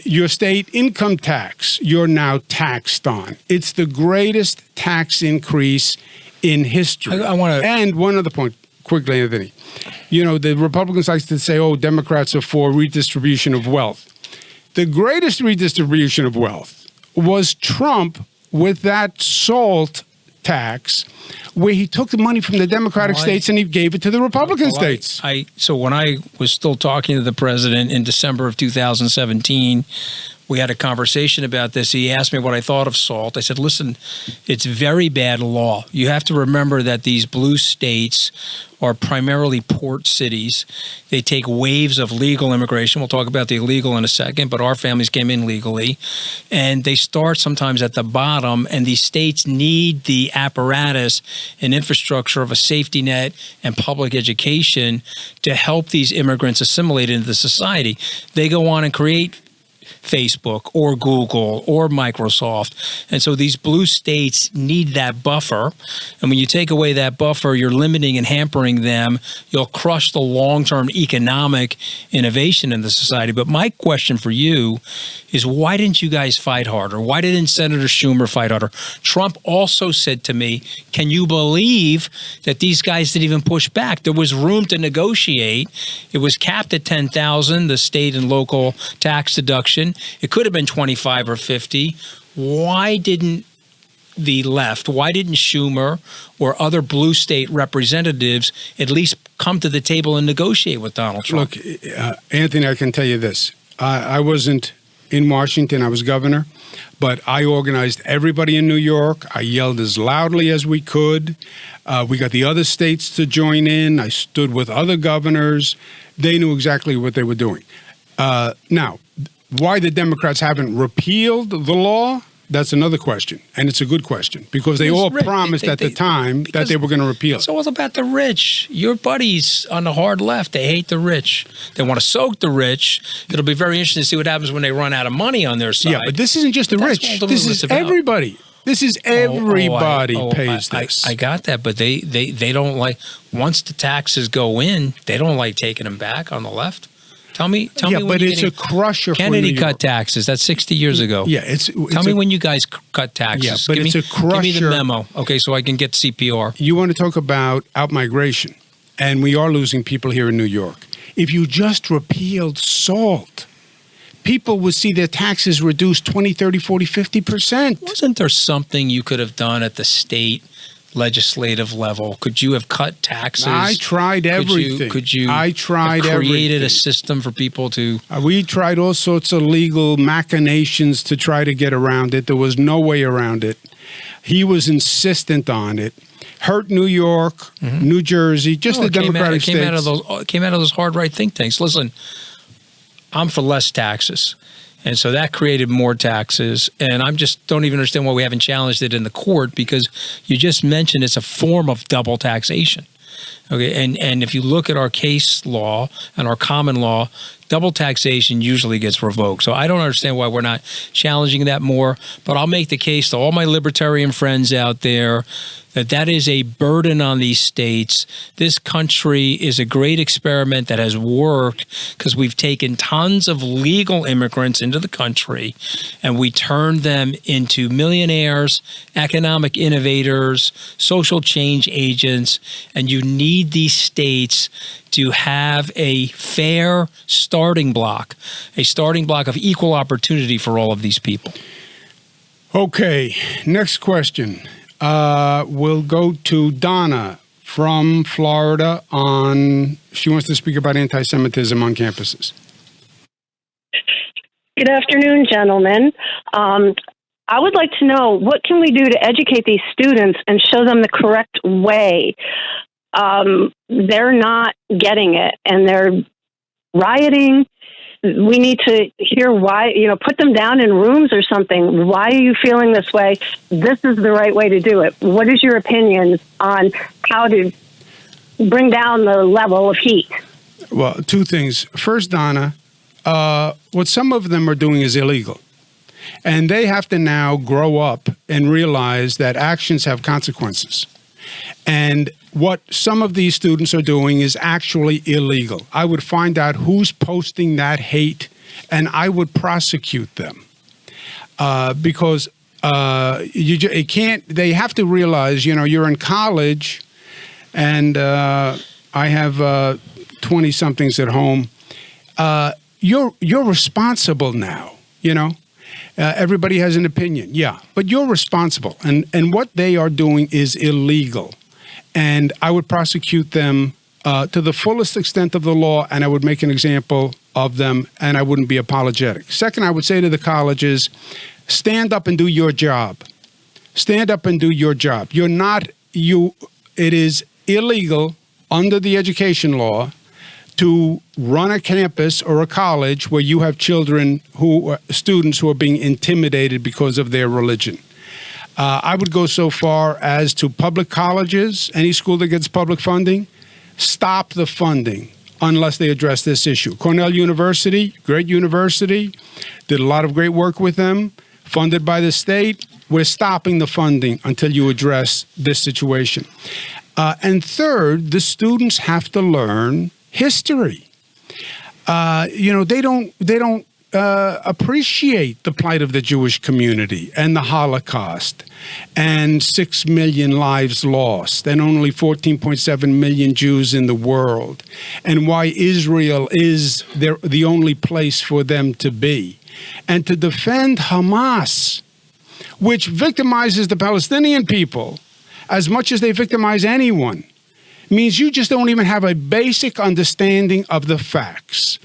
Your state income tax, you're now taxed on. It's the greatest tax increase in history. I want to... And one other point, quickly, Anthony. You know, the Republicans like to say, oh, Democrats are for redistribution of wealth. The greatest redistribution of wealth was Trump with that SALT tax, where he took the money from the Democratic states and he gave it to the Republican states. So when I was still talking to the president in December of 2017, we had a conversation about this. He asked me what I thought of SALT. I said, listen, it's very bad law. You have to remember that these blue states are primarily port cities. They take waves of legal immigration. We'll talk about the illegal in a second, but our families came in legally. And they start sometimes at the bottom, and these states need the apparatus and infrastructure of a safety net and public education to help these immigrants assimilate into society. They go on and create Facebook or Google or Microsoft. And so these blue states need that buffer. And when you take away that buffer, you're limiting and hampering them. You'll crush the long-term economic innovation in the society. But my question for you is, why didn't you guys fight harder? Why didn't Senator Schumer fight harder? Trump also said to me, can you believe that these guys didn't even push back? There was room to negotiate. It was capped at $10,000, the state and local tax deduction. It could have been 25 or 50. Why didn't the left, why didn't Schumer or other blue state representatives at least come to the table and negotiate with Donald Trump? Look, Anthony, I can tell you this. I wasn't in Washington. I was governor. But I organized everybody in New York. I yelled as loudly as we could. We got the other states to join in. I stood with other governors. They knew exactly what they were doing. Now, why the Democrats haven't repealed the law, that's another question. And it's a good question because they all promised at the time that they were going to repeal it. It's all about the rich. Your buddies on the hard left, they hate the rich. They want to soak the rich. It'll be very interesting to see what happens when they run out of money on their side. Yeah, but this isn't just the rich. This is everybody. This is everybody pays this. I got that, but they don't like, once the taxes go in, they don't like taking them back on the left. Tell me. Yeah, but it's a crusher for New York. Kennedy cut taxes. That's 60 years ago. Yeah, tell me when you guys cut taxes. Yeah, but it's a crusher. Give me the memo, okay, so I can get CPR. You want to talk about out-migration, and we are losing people here in New York. If you just repealed SALT, people would see their taxes reduced 20, 30, 40, 50%. Wasn't there something you could have done at the state legislative level? Could you have cut taxes? I tried everything. I tried have created everything. a system for people to... We tried all sorts of legal machinations to try to get around it. There was no way around it. He was insistent on it. Hurt New York, New Jersey, just the Democratic states. It came out of those hard right think tanks. Listen, I'm for less taxes. And so that created more taxes. And I just don't even understand why we haven't challenged it in the court, because you just mentioned it's a form of double taxation. Okay, and if you look at our case law and our common law, double taxation usually gets revoked. So I don't understand why we're not challenging that more. But I'll make the case to all my libertarian friends out there that is a burden on these states. This country is a great experiment that has worked because we've taken tons of legal immigrants into the country and we turned them into millionaires, economic innovators, social change agents, and you need these states to have a fair starting block of equal opportunity for all of these people. Okay, next question. We'll go to Donna from Florida she wants to speak about anti-Semitism on campuses. Good afternoon, gentlemen. I would like to know, what can we do to educate these students and show them the correct way? They're not getting it and they're rioting. We need to hear why, put them down in rooms or something. Why are you feeling this way? This is the right way to do it. What is your opinion on how to bring down the level of heat? Well, two things. First, Donna, what some of them are doing is illegal. And they have to now grow up and realize that actions have consequences. And what some of these students are doing is actually illegal. I would find out who's posting that hate, and I would prosecute them because it can't. They have to realize, you're in college, and I have 20-somethings at home. You're responsible now. Everybody has an opinion, but you're responsible, and what they are doing is illegal. And I would prosecute them to the fullest extent of the law, and I would make an example of them, and I wouldn't be apologetic. Second, I would say to the colleges, stand up and do your job. Stand up and do your job. It is illegal under the education law to run a campus or a college where you have students who are being intimidated because of their religion. I would go so far as to public colleges, any school that gets public funding, stop the funding unless they address this issue. Cornell University, great university, did a lot of great work with them, funded by the state. We're stopping the funding until you address this situation. And third, the students have to learn history. They don't appreciate the plight of the Jewish community and the Holocaust and 6 million lives lost and only 14.7 million Jews in the world, and why Israel is the only place for them to be. And to defend Hamas, which victimizes the Palestinian people as much as they victimize anyone, means you just don't even have a basic understanding of the facts.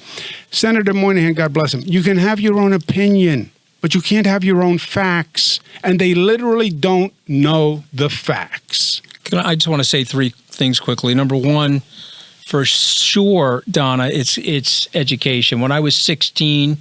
Senator Moynihan, God bless him, you can have your own opinion, but you can't have your own facts. And they literally don't know the facts. I just want to say three things quickly. Number one, for sure, Donna, it's education. When I was 16,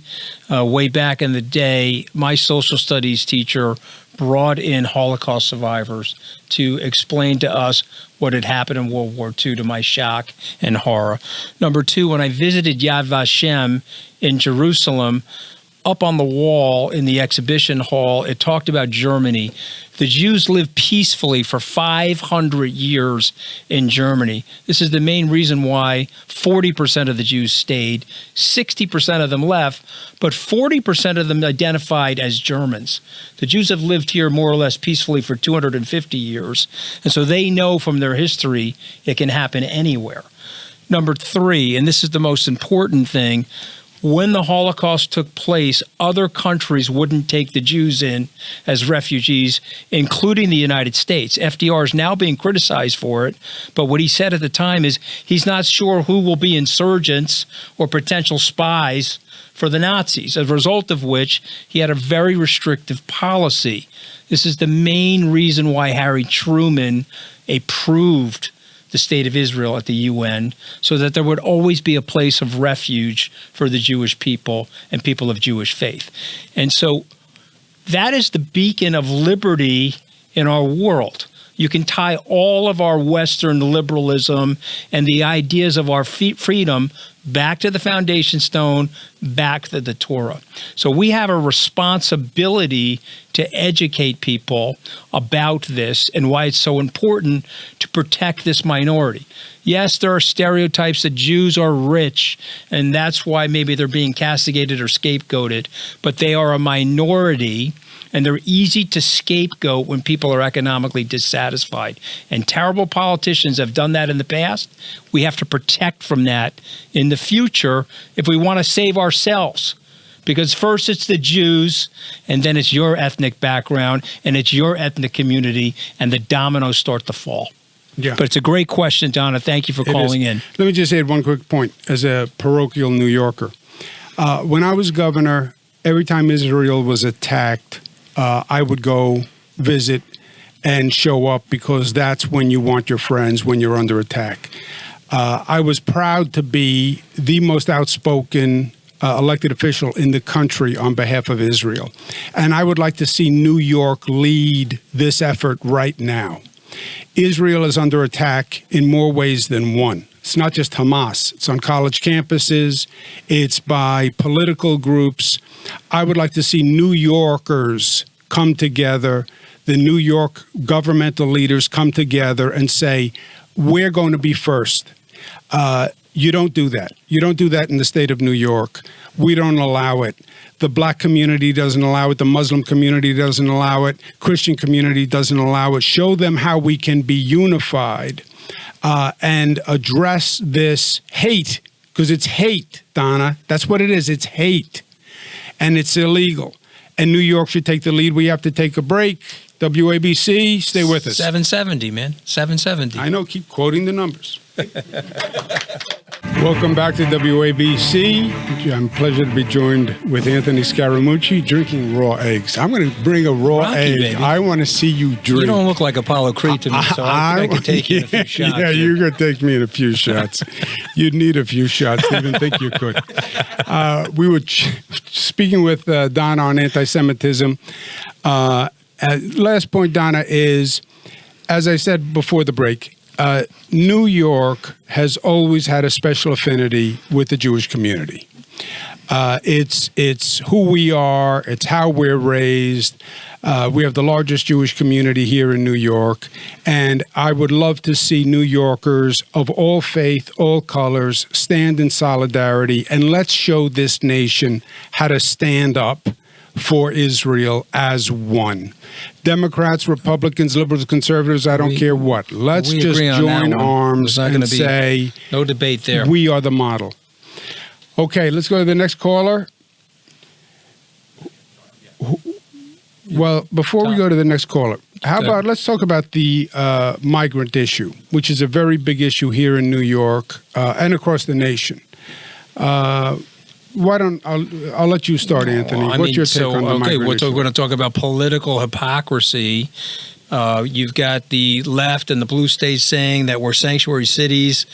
way back in the day, my social studies teacher brought in Holocaust survivors to explain to us what had happened in World War II, to my shock and horror. Number two, when I visited Yad Vashem in Jerusalem, up on the wall in the exhibition hall, it talked about Germany. The Jews lived peacefully for 500 years in Germany. This is the main reason why 40% of the Jews stayed, 60% of them left, but 40% of them identified as Germans. The Jews have lived here more or less peacefully for 250 years, and so they know from their history it can happen anywhere. Number three, and this is the most important thing, when the Holocaust took place, other countries wouldn't take the Jews in as refugees, including the United States. FDR is now being criticized for it, but what he said at the time is he's not sure who will be insurgents or potential spies for the Nazis, as a result of which he had a very restrictive policy. This is the main reason why Harry Truman approved the State of Israel at the UN, so that there would always be a place of refuge for the Jewish people and people of Jewish faith. And so that is the beacon of liberty in our world. You can tie all of our Western liberalism and the ideas of our freedom back to the foundation stone, back to the Torah. So we have a responsibility to educate people about this and why it's so important to protect this minority. Yes, there are stereotypes that Jews are rich, and that's why maybe they're being castigated or scapegoated, but they are a minority, and they're easy to scapegoat when people are economically dissatisfied. And terrible politicians have done that in the past. We have to protect from that in the future if we want to save ourselves. Because first it's the Jews, and then it's your ethnic background, and it's your ethnic community, and the dominoes start to fall. Yeah. But it's a great question, Donna. Thank you for calling in. Let me just add one quick point as a parochial New Yorker. When I was governor, every time Israel was attacked, I would go visit and show up, because that's when you want your friends, when you're under attack. I was proud to be the most outspoken elected official in the country on behalf of Israel. And I would like to see New York lead this effort right now. Israel is under attack in more ways than one. It's not just Hamas. It's on college campuses. It's by political groups. I would like to see New Yorkers come together, the New York governmental leaders come together and say, we're going to be first. You don't do that. You don't do that in the state of New York. We don't allow it. The black community doesn't allow it. The Muslim community doesn't allow it. Christian community doesn't allow it. Show them how we can be unified and address this hate, because it's hate, Donna. That's what it is. It's hate. And it's illegal. And New York should take the lead. We have to take a break. WABC, stay with us. 770, man. 770. I know, keep quoting the numbers. Welcome back to WABC. I'm pleasure to be joined with Anthony Scaramucci drinking raw eggs. I'm going to bring a raw egg. Baby. I want to see you drink. You don't look like Apollo Creed to me, so I think I could take you in a few shots. Yeah, you're going to take me in a few shots. You'd need a few shots to even think you could. We were speaking with Donna on anti-Semitism. Last point, Donna, is, as I said before the break, New York has always had a special affinity with the Jewish community. It's who we are. It's how we're raised. We have the largest Jewish community here in New York, and I would love to see New Yorkers of all faith, all colors, stand in solidarity, and let's show this nation how to stand up for Israel as one. Democrats, Republicans, liberals, conservatives, I don't care what. Let's just join arms and say, no debate there. We are the model. Okay, let's go to the next caller. Well, before we go to the next caller, how about let's talk about the migrant issue, which is a very big issue here in New York and across the nation. Why don't I'll let you start, Anthony. What's your take on the migrant issue? We're going to talk about political hypocrisy. You've got the left and the blue states saying that we're sanctuary cities.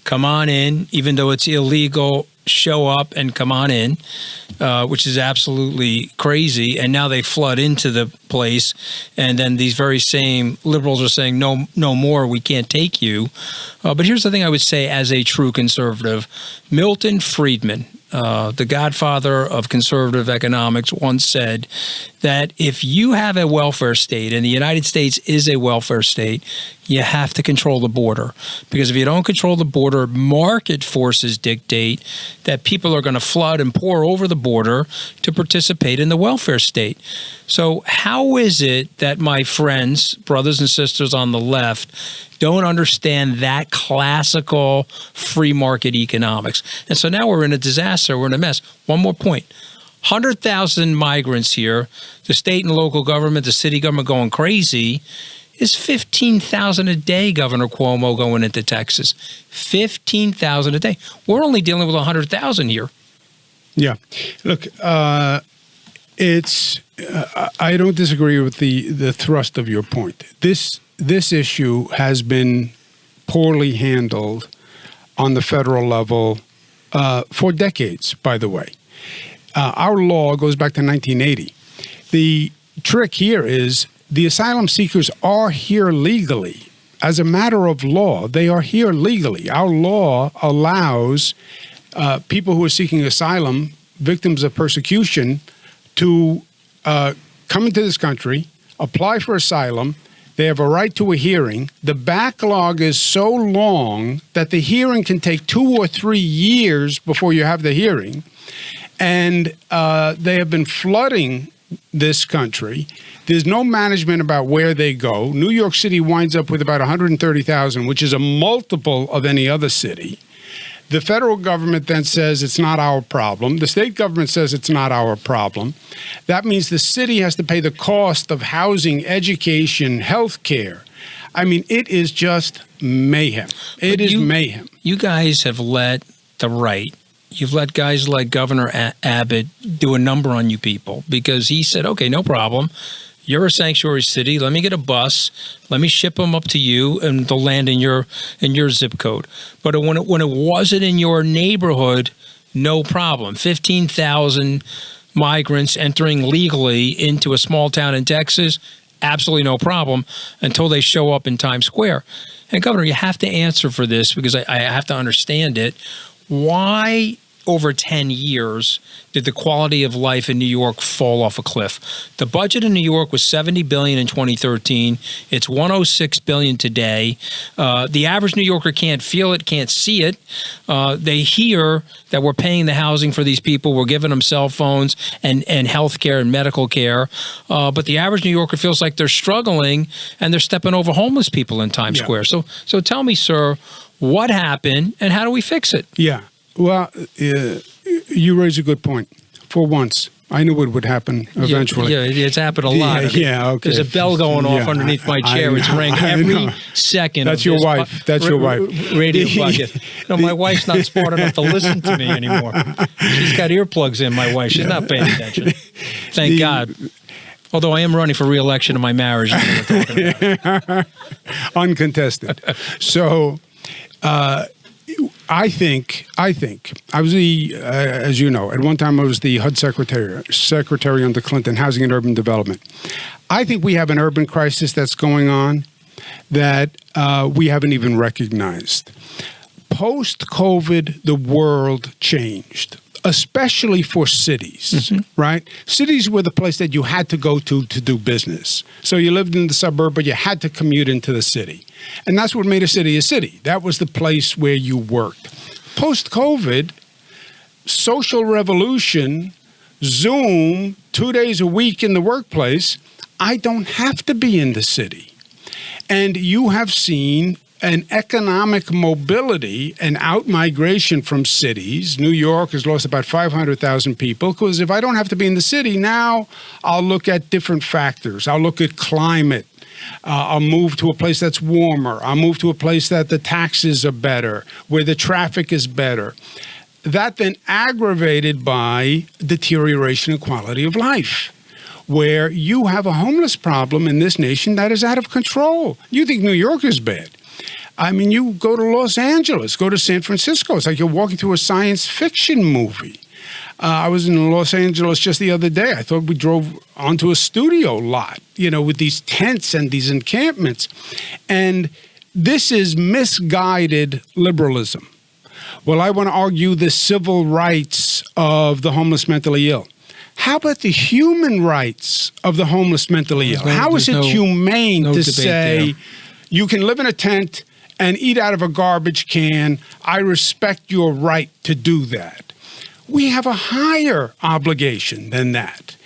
Come on in, even though it's illegal. Show up and come on in, which is absolutely crazy. And now they flood into the place, and then these very same liberals are saying, no more, we can't take you. But here's the thing I would say as a true conservative. Milton Friedman, the godfather of conservative economics, once said that if you have a welfare state, and the United States is a welfare state, you have to control the border. Because if you don't control the border, market forces dictate that people are going to flood and pour over the border to participate in the welfare state. So how is it that my friends, brothers and sisters on the left, don't understand that classical free market economics? And so now we're in a disaster. We're in a mess. One more point. 100,000 migrants here. The state and local government, the city government going crazy. Is 15,000 a day, Governor Cuomo, going into Texas. 15,000 a day. We're only dealing with 100,000 here. Yeah. Look, it's I don't disagree with the thrust of your point. This issue has been poorly handled on the federal level for decades, by the way. Our law goes back to 1980. The trick here is the asylum seekers are here legally. As a matter of law, they are here legally. Our law allows people who are seeking asylum, victims of persecution, to come into this country, apply for asylum. They have a right to a hearing. The backlog is so long that the hearing can take 2 or 3 years before you have the hearing. And they have been flooding this country. There's no management about where they go. New York City winds up with about 130,000, which is a multiple of any other city. The federal government then says it's not our problem. The state government says it's not our problem. That means the city has to pay the cost of housing, education, health care. I mean, it is just mayhem. It is mayhem. You guys have let the right, you've let guys like Governor Abbott do a number on you people because he said, okay, no problem. You're a sanctuary city. Let me get a bus. Let me ship them up to you, and they'll land in your zip code. But when it wasn't in your neighborhood, no problem. 15,000 migrants entering legally into a small town in Texas, absolutely no problem until they show up in Times Square. And Governor, you have to answer for this because I have to understand it. Why over 10 years did the quality of life in New York fall off a cliff? The budget in New York was $70 billion in 2013. It's $106 billion today. The average New Yorker can't feel it, can't see it. They hear that we're paying the housing for these people. We're giving them cell phones and health care and medical care. But the average New Yorker feels like they're struggling and they're stepping over homeless people in Times Square. So tell me, sir, what happened and how do we fix it? Yeah. Well, you raise a good point. For once, I knew it would happen eventually. Yeah, it's happened a lot. Yeah, okay. There's a bell going off underneath my chair. It's ringing every second. That's your wife. That's your wife. Radio bucket. No, my wife's not smart enough to listen to me anymore. She's got earplugs in, my wife. She's not paying attention. Thank God. Although I am running for re-election in my marriage. Uncontested. So, I think I was as you know, at one time I was the HUD secretary under Clinton, Housing and Urban Development. I think we have an urban crisis that's going on that we haven't even recognized. Post-COVID, the world changed, especially for cities, right? Cities were the place that you had to go to do business. So you lived in the suburb, but you had to commute into the city. And that's what made a city a city. That was the place where you worked. Post-COVID, social revolution, Zoom, 2 days a week in the workplace, I don't have to be in the city. And you have seen an economic mobility and out-migration from cities. New York has lost about 500,000 people because if I don't have to be in the city, now I'll look at different factors. I'll look at climate. I'll move to a place that's warmer. I'll move to a place that the taxes are better, where the traffic is better. That then aggravated by deterioration in quality of life, where you have a homeless problem in this nation that is out of control. You think New York is bad. I mean, you go to Los Angeles, go to San Francisco. It's like you're walking through a science fiction movie. I was in Los Angeles just the other day. I thought we drove onto a studio lot, with these tents and these encampments. And this is misguided liberalism. Well, I want to argue the civil rights of the homeless mentally ill. How about the human rights of the homeless mentally ill? How is it humane to say you can live in a tent and eat out of a garbage can? I respect your right to do that. We have a higher obligation than that.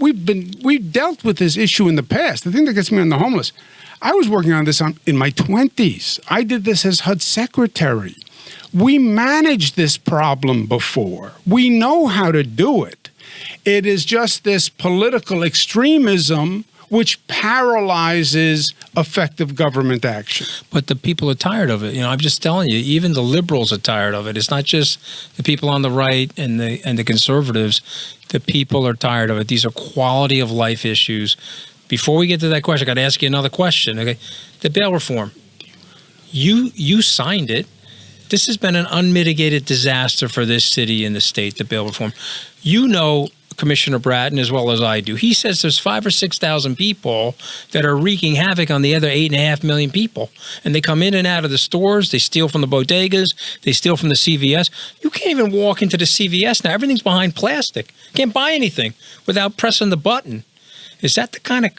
We've dealt with this issue in the past. The thing that gets me on the homeless, I was working on this in my 20s. I did this as HUD secretary. We managed this problem before. We know how to do it. It is just this political extremism which paralyzes effective government action. But the people are tired of it. I'm just telling you, even the liberals are tired of it. It's not just the people on the right and the conservatives. The people are tired of it. These are quality of life issues. Before we get to that question, I got to ask you another question. Okay, the bail reform. You signed it. This has been an unmitigated disaster for this city and the state, the bail reform. You know Commissioner Bratton as well as I do. He says there's 5,000 or 6,000 people that are wreaking havoc on the other 8.5 million people. And they come in and out of the stores. They steal from the bodegas. They steal from the CVS. You can't even walk into the CVS now. Everything's behind plastic. Can't buy anything without pressing the button. Is that the kind of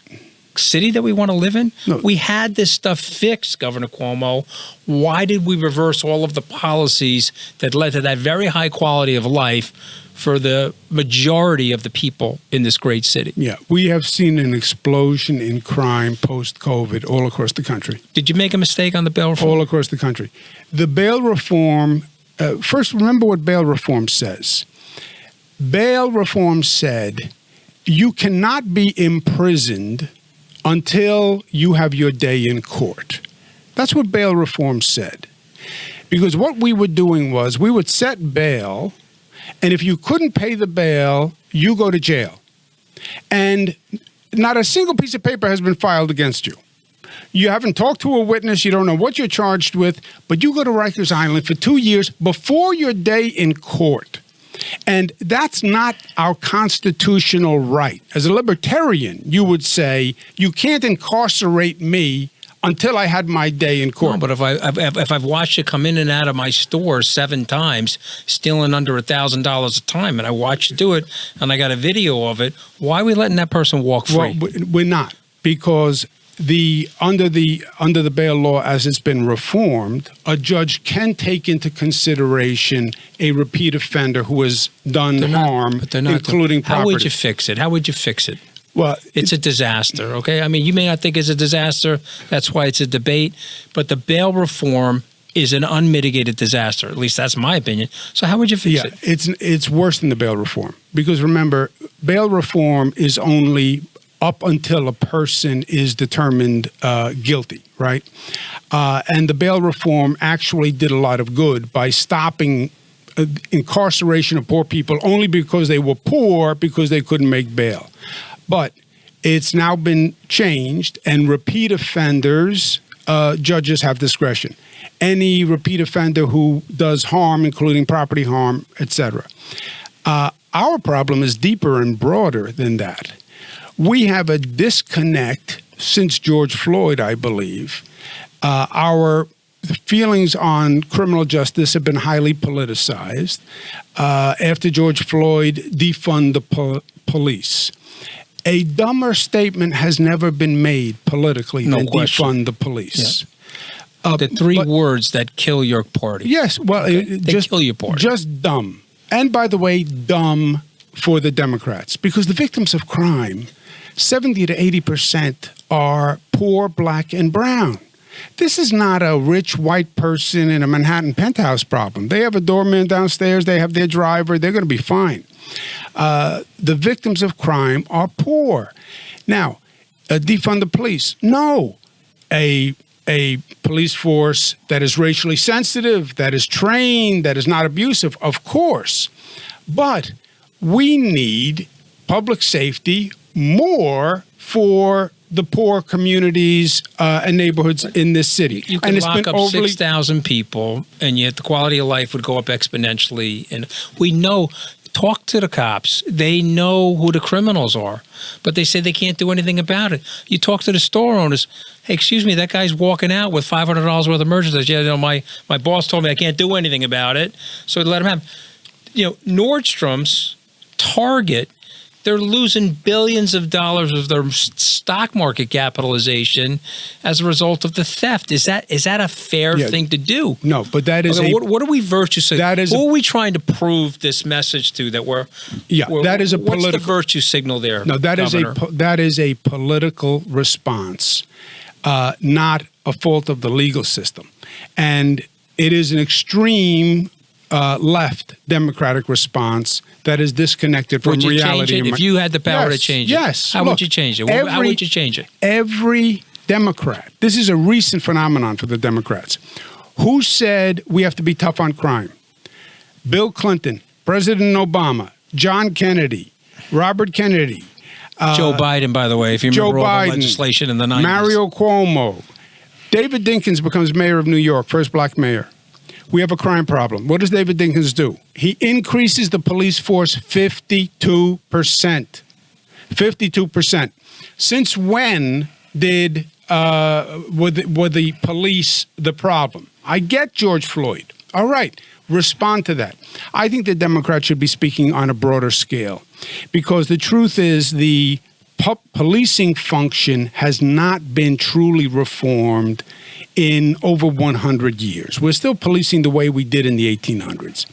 city that we want to live in? No. We had this stuff fixed, Governor Cuomo. Why did we reverse all of the policies that led to that very high quality of life for the majority of the people in this great city? Yeah, we have seen an explosion in crime post-COVID all across the country. Did you make a mistake on the bail reform? All across the country. The bail reform, first remember what bail reform says. Bail reform said you cannot be imprisoned until you have your day in court. That's what bail reform said. Because what we were doing was we would set bail, and if you couldn't pay the bail, you go to jail. And not a single piece of paper has been filed against you. You haven't talked to a witness, you don't know what you're charged with, but you go to Rikers Island for 2 years before your day in court. And that's not our constitutional right. As a libertarian, you would say, you can't incarcerate me until I had my day in court. No, but if I've watched you come in and out of my store 7 times, stealing under $1,000 a time, and I watched you do it, and I got a video of it, why are we letting that person walk free? Well, we're not, because under the bail law as it's been reformed, a judge can take into consideration a repeat offender who has done harm, including property. How would you fix it? How would you fix it? Well, it's a disaster, okay? I mean, you may not think it's a disaster. That's why it's a debate. But the bail reform is an unmitigated disaster. At least that's my opinion. So how would you fix it? It's worse than the bail reform. Because remember, bail reform is only up until a person is determined guilty, right? And the bail reform actually did a lot of good by stopping incarceration of poor people only because they were poor because they couldn't make bail. But it's now been changed, and repeat offenders, judges have discretion. Any repeat offender who does harm, including property harm, etc. Our problem is deeper and broader than that. We have a disconnect since George Floyd, I believe. Our feelings on criminal justice have been highly politicized. After George Floyd, defund the police. A dumber statement has never been made politically than defund the police. Yeah. The 3 words that kill your party. Yes, well, they kill your party. Just dumb. And by the way, dumb for the Democrats, because the victims of crime, 70 to 80% are poor, black, and brown. This is not a rich white person in a Manhattan penthouse problem. They have a doorman downstairs. They have their driver. They're going to be fine. The victims of crime are poor. Now, defund the police. No. A police force that is racially sensitive, that is trained, that is not abusive, of course. But we need public safety more for the poor communities and neighborhoods in this city. You can lock up 6,000 people, and yet the quality of life would go up exponentially. And we know, talk to the cops. They know who the criminals are, but they say they can't do anything about it. You talk to the store owners. Hey, excuse me, that guy's walking out with $500 worth of merchandise. Yeah, you know, my boss told me I can't do anything about it, so let him have. You know, Nordstrom's, Target, they're losing billions of dollars of their stock market capitalization as a result of the theft. Is that a fair thing to do? No, but that is what are we virtue signaling? Who are we trying to prove this message to? That that is a political. What's the virtue signal there? No, that is a political response, not a fault of the legal system, and it is an extreme left Democratic response that is disconnected from reality. Change it? If you had the power to change it, how would you change it? How would you change it? Every Democrat, this is a recent phenomenon for the Democrats, who said we have to be tough on crime. Bill Clinton, President Obama, John Kennedy, Robert Kennedy. Joe Biden, by the way, if you remember all the legislation in the 90s. Mario Cuomo. David Dinkins becomes mayor of New York, first black mayor. We have a crime problem. What does David Dinkins do? He increases the police force 52%. 52%. Since when did were the police the problem? I get George Floyd. All right, respond to that. I think the Democrats should be speaking on a broader scale, because the truth is the policing function has not been truly reformed in over 100 years. We're still policing the way we did in the 1800s.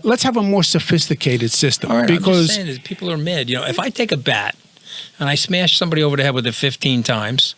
Let's have a more sophisticated system. All right, because I'm just saying that people are mad. You know, if I take a bat and I smash somebody over the head with it 15 times,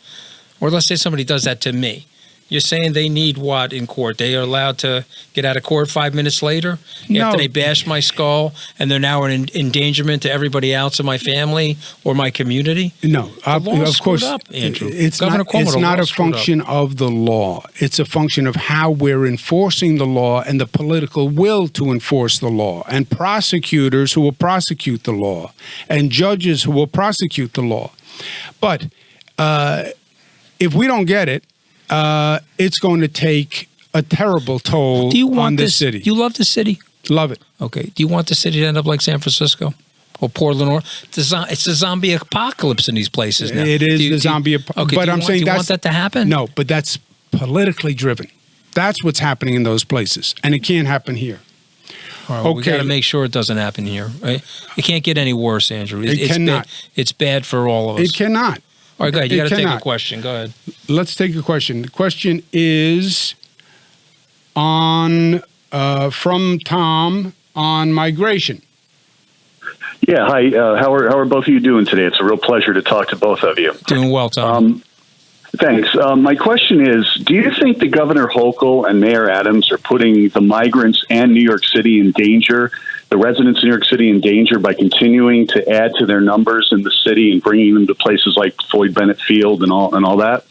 or let's say somebody does that to me, you're saying they need what in court? They are allowed to get out of court 5 minutes later after they bash my skull, and they're now an endangerment to everybody else in my family or my community? No, of course, up, Andrew. it's Governor not. Cuomo, It's not a function of the law. It's a function of how we're enforcing the law and the political will to enforce the law, and prosecutors who will prosecute the law, and judges who will prosecute the law. But if we don't get it, it's going to take a terrible toll on this city. You love the city? Love it. Okay. Do you want the city to end up like San Francisco or Portland? Or it's a zombie apocalypse in these places now. It is the zombie apocalypse. Okay, But I'm saying do you want that to happen? No, but that's politically driven. That's what's happening in those places, and it can't happen here. All right, well, we got to make sure it doesn't happen here. Right? It can't get any worse, Andrew. It cannot. It's bad for all of us. It cannot. All right, go ahead. You got to take a cannot. question. Go ahead. Let's take a question. The question is on from Tom on migration. Yeah, hi. How are both of you doing today? It's a real pleasure to talk to both of you. Doing well, Tom. Thanks. My question is, do you think the Governor Hochul and Mayor Adams are putting the migrants and New York City in danger, the residents of New York City in danger, by continuing to add to their numbers in the city and bringing them to places like Floyd Bennett Field and all that?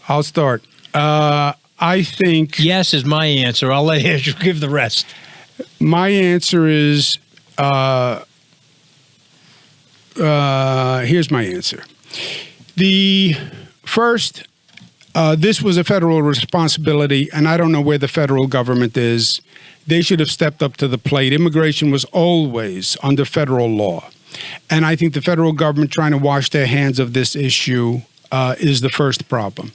I'll start. I think yes is my answer. I'll let Andrew give the rest. My answer is here's my answer. The first, this was a federal responsibility, and I don't know where the federal government is. They should have stepped up to the plate. Immigration was always under federal law. And I think the federal government trying to wash their hands of this issue is the first problem.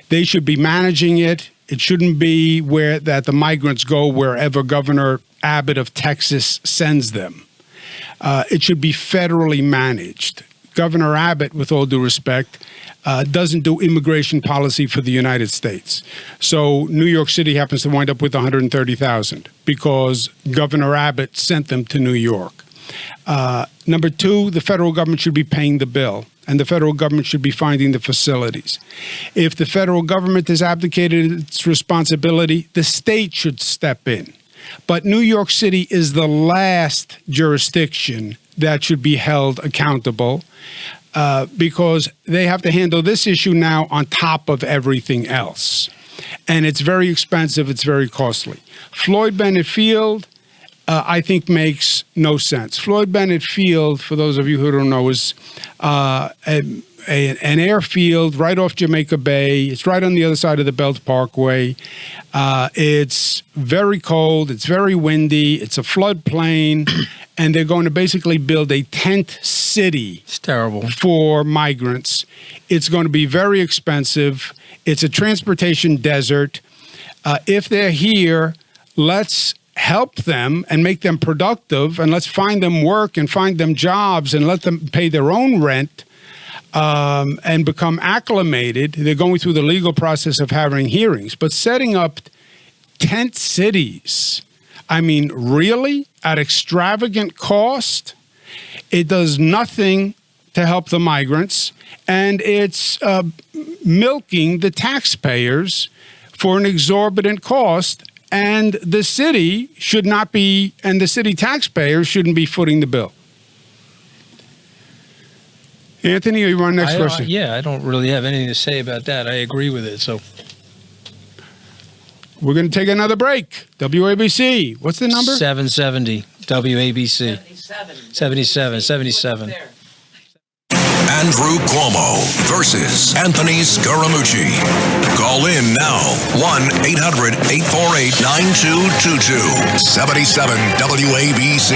They should be managing it. It shouldn't be that the migrants go wherever Governor Abbott of Texas sends them. It should be federally managed. Governor Abbott, with all due respect, doesn't do immigration policy for the United States. So New York City happens to wind up with 130,000 because Governor Abbott sent them to New York. Number two, the federal government should be paying the bill, and the federal government should be finding the facilities. If the federal government has abdicated its responsibility, the state should step in. But New York City is the last jurisdiction that should be held accountable because they have to handle this issue now on top of everything else. And it's very expensive. It's very costly. Floyd Bennett Field, I think, makes no sense. Floyd Bennett Field, for those of you who don't know, is an airfield right off Jamaica Bay. It's right on the other side of the Belt Parkway. It's very cold. It's very windy. It's a floodplain. And they're going to basically build a tent city. It's terrible. For migrants. It's going to be very expensive. It's a transportation desert. If they're here, let's help them and make them productive, and let's find them work and find them jobs and let them pay their own rent and become acclimated. They're going through the legal process of having hearings, but setting up tent cities, I mean, really, at extravagant cost, it does nothing to help the migrants, and it's milking the taxpayers for an exorbitant cost. And the city should not be, and the city taxpayers shouldn't be footing the bill. Anthony, you want next question? Yeah, I don't really have anything to say about that. I agree with it. So we're going to take another break. WABC. What's the number? 770. WABC. 77. Andrew Cuomo versus Anthony Scaramucci. Call in now. 1-800-848-9222. 77 WABC.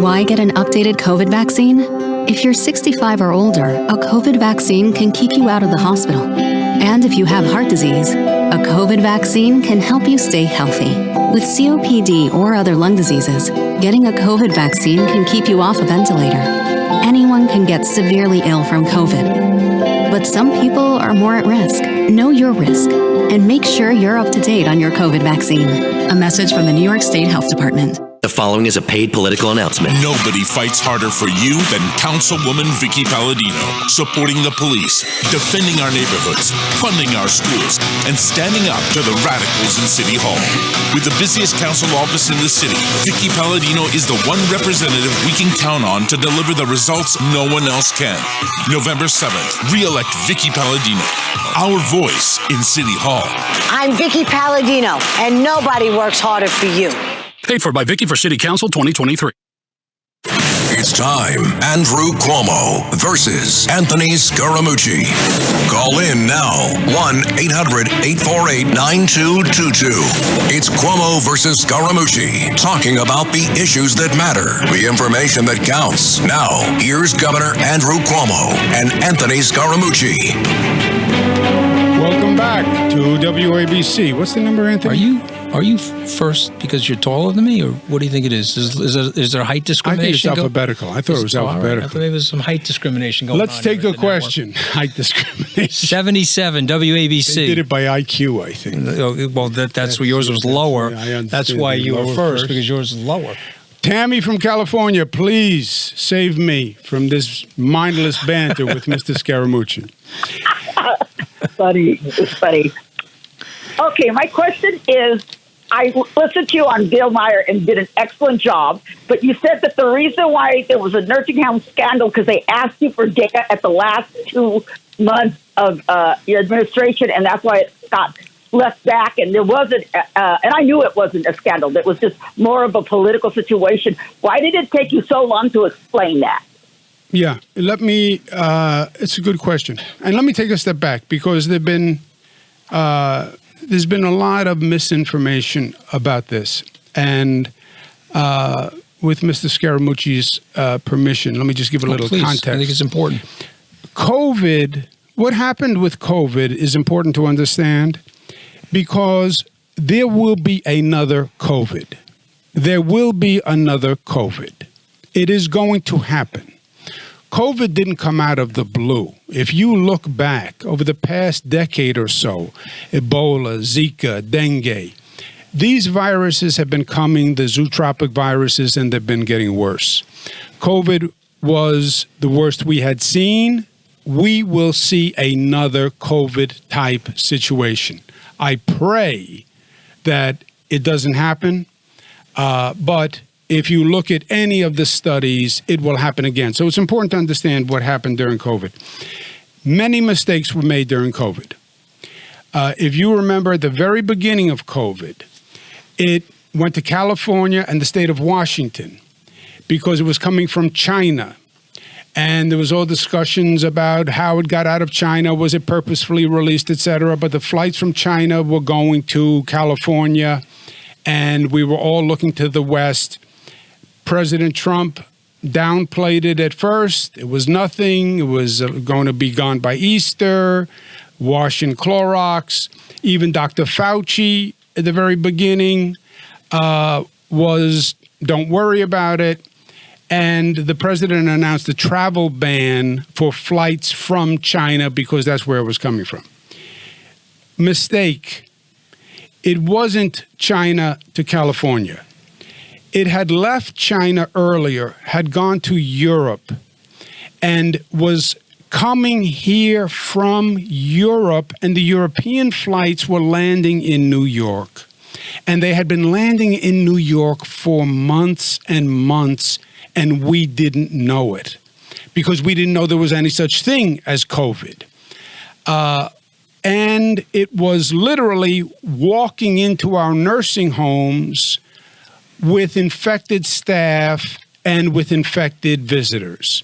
Why get an updated COVID vaccine? If you're 65 or older, a COVID vaccine can keep you out of the hospital. And if you have heart disease, a COVID vaccine can help you stay healthy. With COPD or other lung diseases, getting a COVID vaccine can keep you off a ventilator. Anyone can get severely ill from COVID. But some people are more at risk. Know your risk and make sure you're up to date on your COVID vaccine. A message from the New York State Health Department. The following is a paid political announcement. Nobody fights harder for you than Councilwoman Vicky Palladino, supporting the police, defending our neighborhoods, funding our schools, and standing up to the radicals in City Hall. With the busiest council office in the city, Vicky Palladino is the one representative we can count on to deliver the results no one else can. November 7th, re-elect Vicky Palladino, our voice in City Hall. I'm Vicky Palladino, and nobody works harder for you. Paid for by Vicky for City Council 2023. It's time. Andrew Cuomo versus Anthony Scaramucci. Call in now. 1-800-848-9222. It's Cuomo versus Scaramucci. Talking about the issues that matter. The information that counts. Now, here's Governor Andrew Cuomo and Anthony Scaramucci. Welcome back to WABC. What's the number, Anthony? Are you first because you're taller than me, or what do you think it is? Is there height discrimination? I think it's alphabetical. I thought it was alphabetical. I thought there was some height discrimination going on. Let's take a question. Height discrimination. 77 WABC. They did it by IQ, I think. Well, that's where yours was lower. That's why you were first, because yours is lower. Tammy from California, please save me from this mindless banter with Mr. Scaramucci. It's funny. Okay, my question is, I listened to you on Bill Meyer and did an excellent job, but you said that the reason why there was a nursing home scandal because they asked you for data at the last 2 months of your administration, and that's why it got left back, and there wasn't, and I knew it wasn't a scandal. It was just more of a political situation. Why did it take you so long to explain that? Yeah, it's a good question. And let me take a step back, because there's been a lot of misinformation about this. And with Mr. Scaramucci's permission, let me just give a little context. I think it's important. COVID, what happened with COVID is important to understand, because there will be another COVID. There will be another COVID. It is going to happen. COVID didn't come out of the blue. If you look back over the past decade or so, Ebola, Zika, dengue, these viruses have been coming, the zootropic viruses, and they've been getting worse. COVID was the worst we had seen. We will see another COVID-type situation. I pray that it doesn't happen, but if you look at any of the studies, it will happen again. So it's important to understand what happened during COVID. Many mistakes were made during COVID. If you remember at the very beginning of COVID, it went to California and the state of Washington because it was coming from China. And there was all discussions about how it got out of China, was it purposefully released, et cetera. But the flights from China were going to California, and we were all looking to the West. President Trump downplayed it at first. It was nothing. It was going to be gone by Easter, wash in Clorox. Even Dr. Fauci at the very beginning was, don't worry about it. And the president announced a travel ban for flights from China because that's where it was coming from. Mistake. It wasn't China to California. It had left China earlier, had gone to Europe, and was coming here from Europe, and the European flights were landing in New York. And they had been landing in New York for months and months, and we didn't know it because we didn't know there was any such thing as COVID. And it was literally walking into our nursing homes with infected staff and with infected visitors.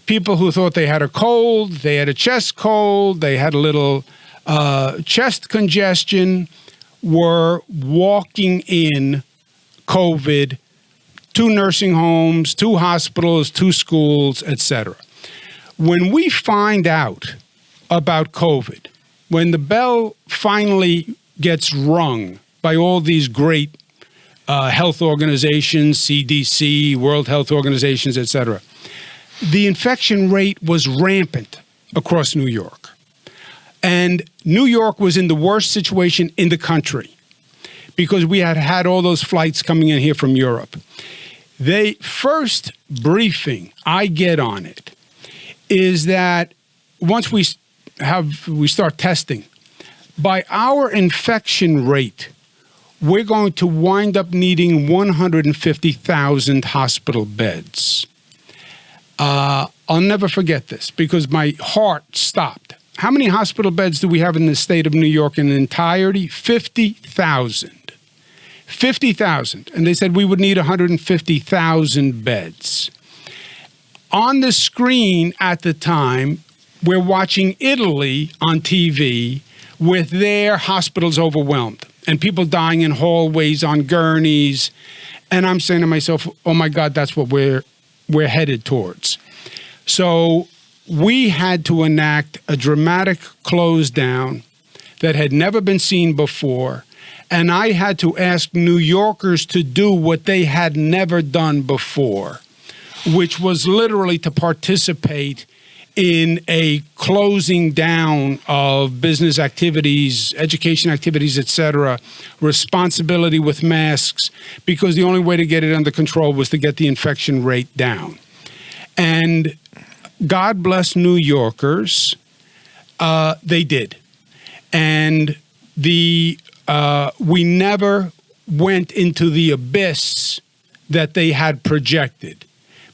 people who thought they had a cold, they had a chest cold, they had a little chest congestion, were walking in COVID to nursing homes, to hospitals, to schools, etc. When we find out about COVID, when the bell finally gets rung by all these great health organizations, CDC, World Health Organizations, etc., the infection rate was rampant across New York. And New York was in the worst situation in the country because we had all those flights coming in here from Europe. The first briefing I get on it is that once we start testing, by our infection rate, we're going to wind up needing 150,000 hospital beds. I'll never forget this because my heart stopped. How many hospital beds do we have in the state of New York in entirety? 50,000. 50,000. And they said we would need 150,000 beds. On the screen at the time, we're watching Italy on TV with their hospitals overwhelmed and people dying in hallways on gurneys. And I'm saying to myself, oh my God, that's what we're headed towards. So we had to enact a dramatic close down that had never been seen before. And I had to ask New Yorkers to do what they had never done before, which was literally to participate in a closing down of business activities, education activities, etc., responsibility with masks, because the only way to get it under control was to get the infection rate down. And God bless New Yorkers, they did. And we never went into the abyss that they had projected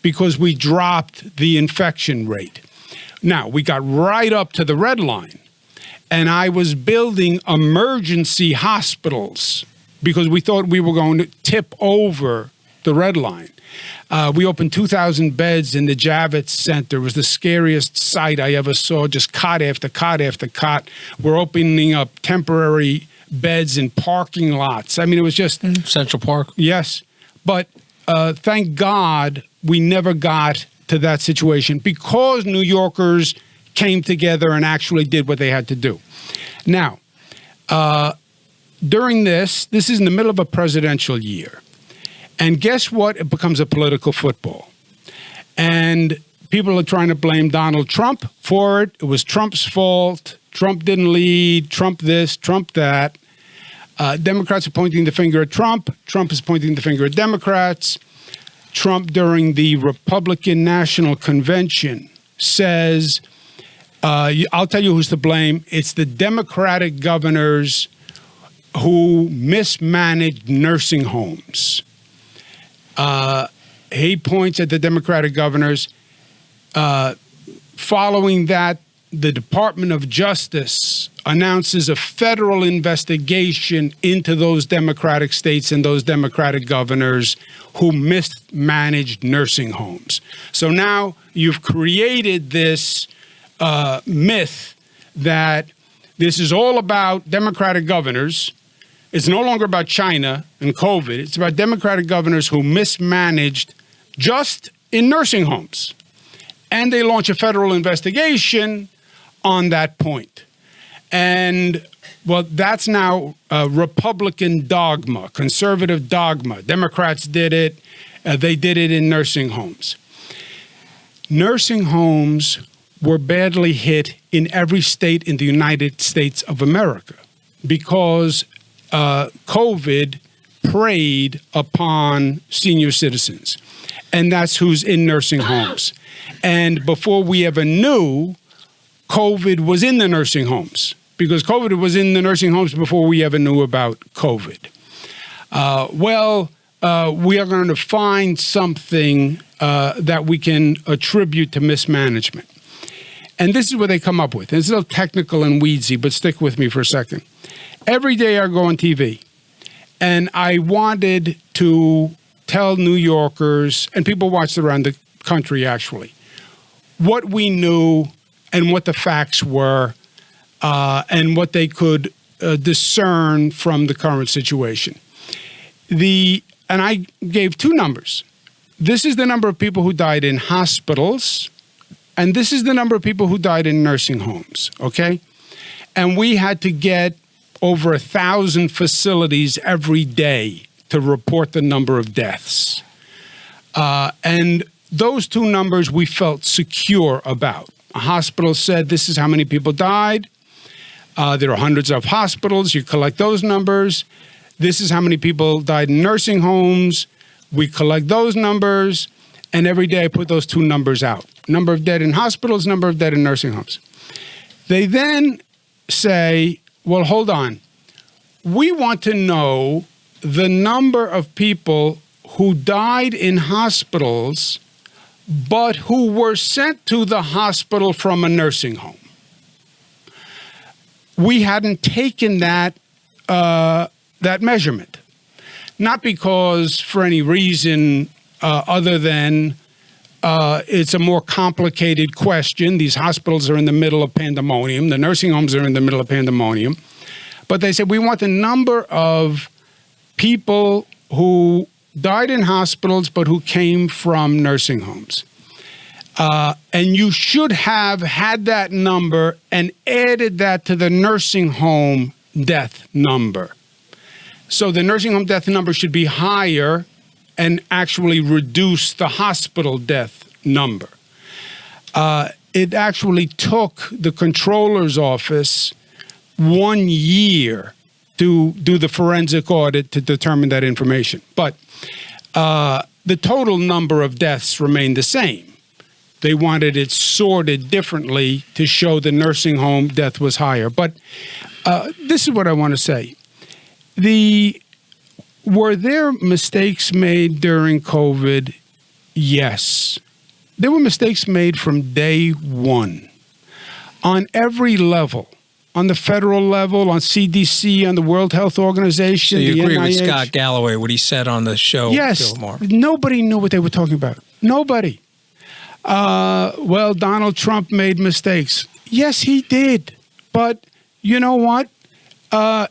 because we dropped the infection rate. Now, we got right up to the red line, and I was building emergency hospitals because we thought we were going to tip over the red line. We opened 2,000 beds in the Javits Center. It was the scariest sight I ever saw, just cot after cot after cot. We're opening up temporary beds in parking lots. I mean, it was just... Central Park. Yes. But thank God we never got to that situation because New Yorkers came together and actually did what they had to do. Now, during this is in the middle of a presidential year. And guess what? It becomes a political football. And people are trying to blame Donald Trump for it. It was Trump's fault. Trump didn't lead. Trump this, Trump that. Democrats are pointing the finger at Trump. Trump is pointing the finger at Democrats. Trump, during the Republican National Convention, says, I'll tell you who's to blame. It's the Democratic governors who mismanaged nursing homes. He points at the Democratic governors. Following that, the Department of Justice announces a federal investigation into those Democratic states and those Democratic governors who mismanaged nursing homes. So now you've created this myth that this is all about Democratic governors. It's no longer about China and COVID. It's about Democratic governors who mismanaged just in nursing homes. And they launch a federal investigation on that point. And, well, that's now Republican dogma, conservative dogma. Democrats did it. They did it in nursing homes. Nursing homes were badly hit in every state in the United States of America because COVID preyed upon senior citizens. And that's who's in nursing homes. And before we ever knew, COVID was in the nursing homes because COVID was in the nursing homes before we ever knew about COVID. We are going to find something that we can attribute to mismanagement. And this is what they come up with. It's a little technical and weedsy, but stick with me for a second. Every day I go on TV, and I wanted to tell New Yorkers, and people watched around the country actually, what we knew and what the facts were, and what they could discern from the current situation. And I gave two numbers. This is the number of people who died in hospitals, and this is the number of people who died in nursing homes, okay? And we had to get over 1,000 facilities every day to report the number of deaths. And those two numbers we felt secure about. A hospital said this is how many people died. There are hundreds of hospitals. You collect those numbers. This is how many people died in nursing homes. We collect those numbers. And every day I put those two numbers out. Number of dead in hospitals, number of dead in nursing homes. They then say, well, hold on. We want to know the number of people who died in hospitals, but who were sent to the hospital from a nursing home. We hadn't taken that measurement, not because for any reason other than it's a more complicated question. These hospitals are in the middle of pandemonium. The nursing homes are in the middle of pandemonium. But they said, we want the number of people who died in hospitals but who came from nursing homes. And you should have had that number and added that to the nursing home death number. So the nursing home death number should be higher and actually reduce the hospital death number. It actually took the controller's office 1 year to do the forensic audit to determine that information. But the total number of deaths remained the same. They wanted it sorted differently to show the nursing home death was higher. But this is what I want to say. Were there mistakes made during COVID? Yes. There were mistakes made from day one on every level. On the federal level, on CDC, on the World Health Organization, so you the agree NIH. with Scott Galloway, what he said on the show? Yes. Bill Maher. Nobody knew what they were talking about. Nobody. Well, Donald Trump made mistakes. Yes, he did. But you know what?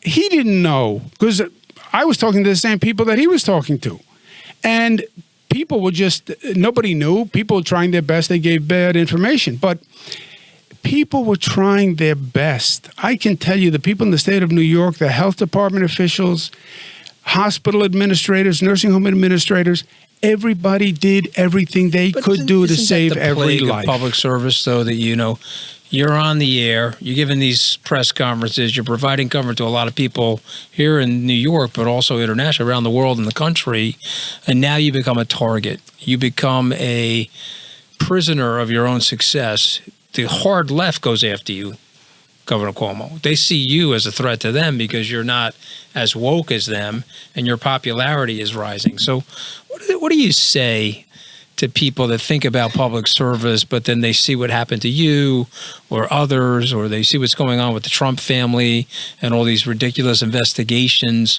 He didn't know, because I was talking to the same people that he was talking to. And people were just, nobody knew. People were trying their best. They gave bad information. But people were trying their best. I can tell you, the people in the state of New York, the health department officials, hospital administrators, nursing home administrators, everybody did everything they could do to save every life. Public service, though, that you're on the air, you're giving these press conferences, you're providing coverage to a lot of people here in New York, but also internationally, around the world and the country, and now you become a target. You become a prisoner of your own success. The hard left goes after you, Governor Cuomo. They see you as a threat to them because you're not as woke as them and your popularity is rising. So what do you say to people that think about public service, but then they see what happened to you or others, or they see what's going on with the Trump family and all these ridiculous investigations?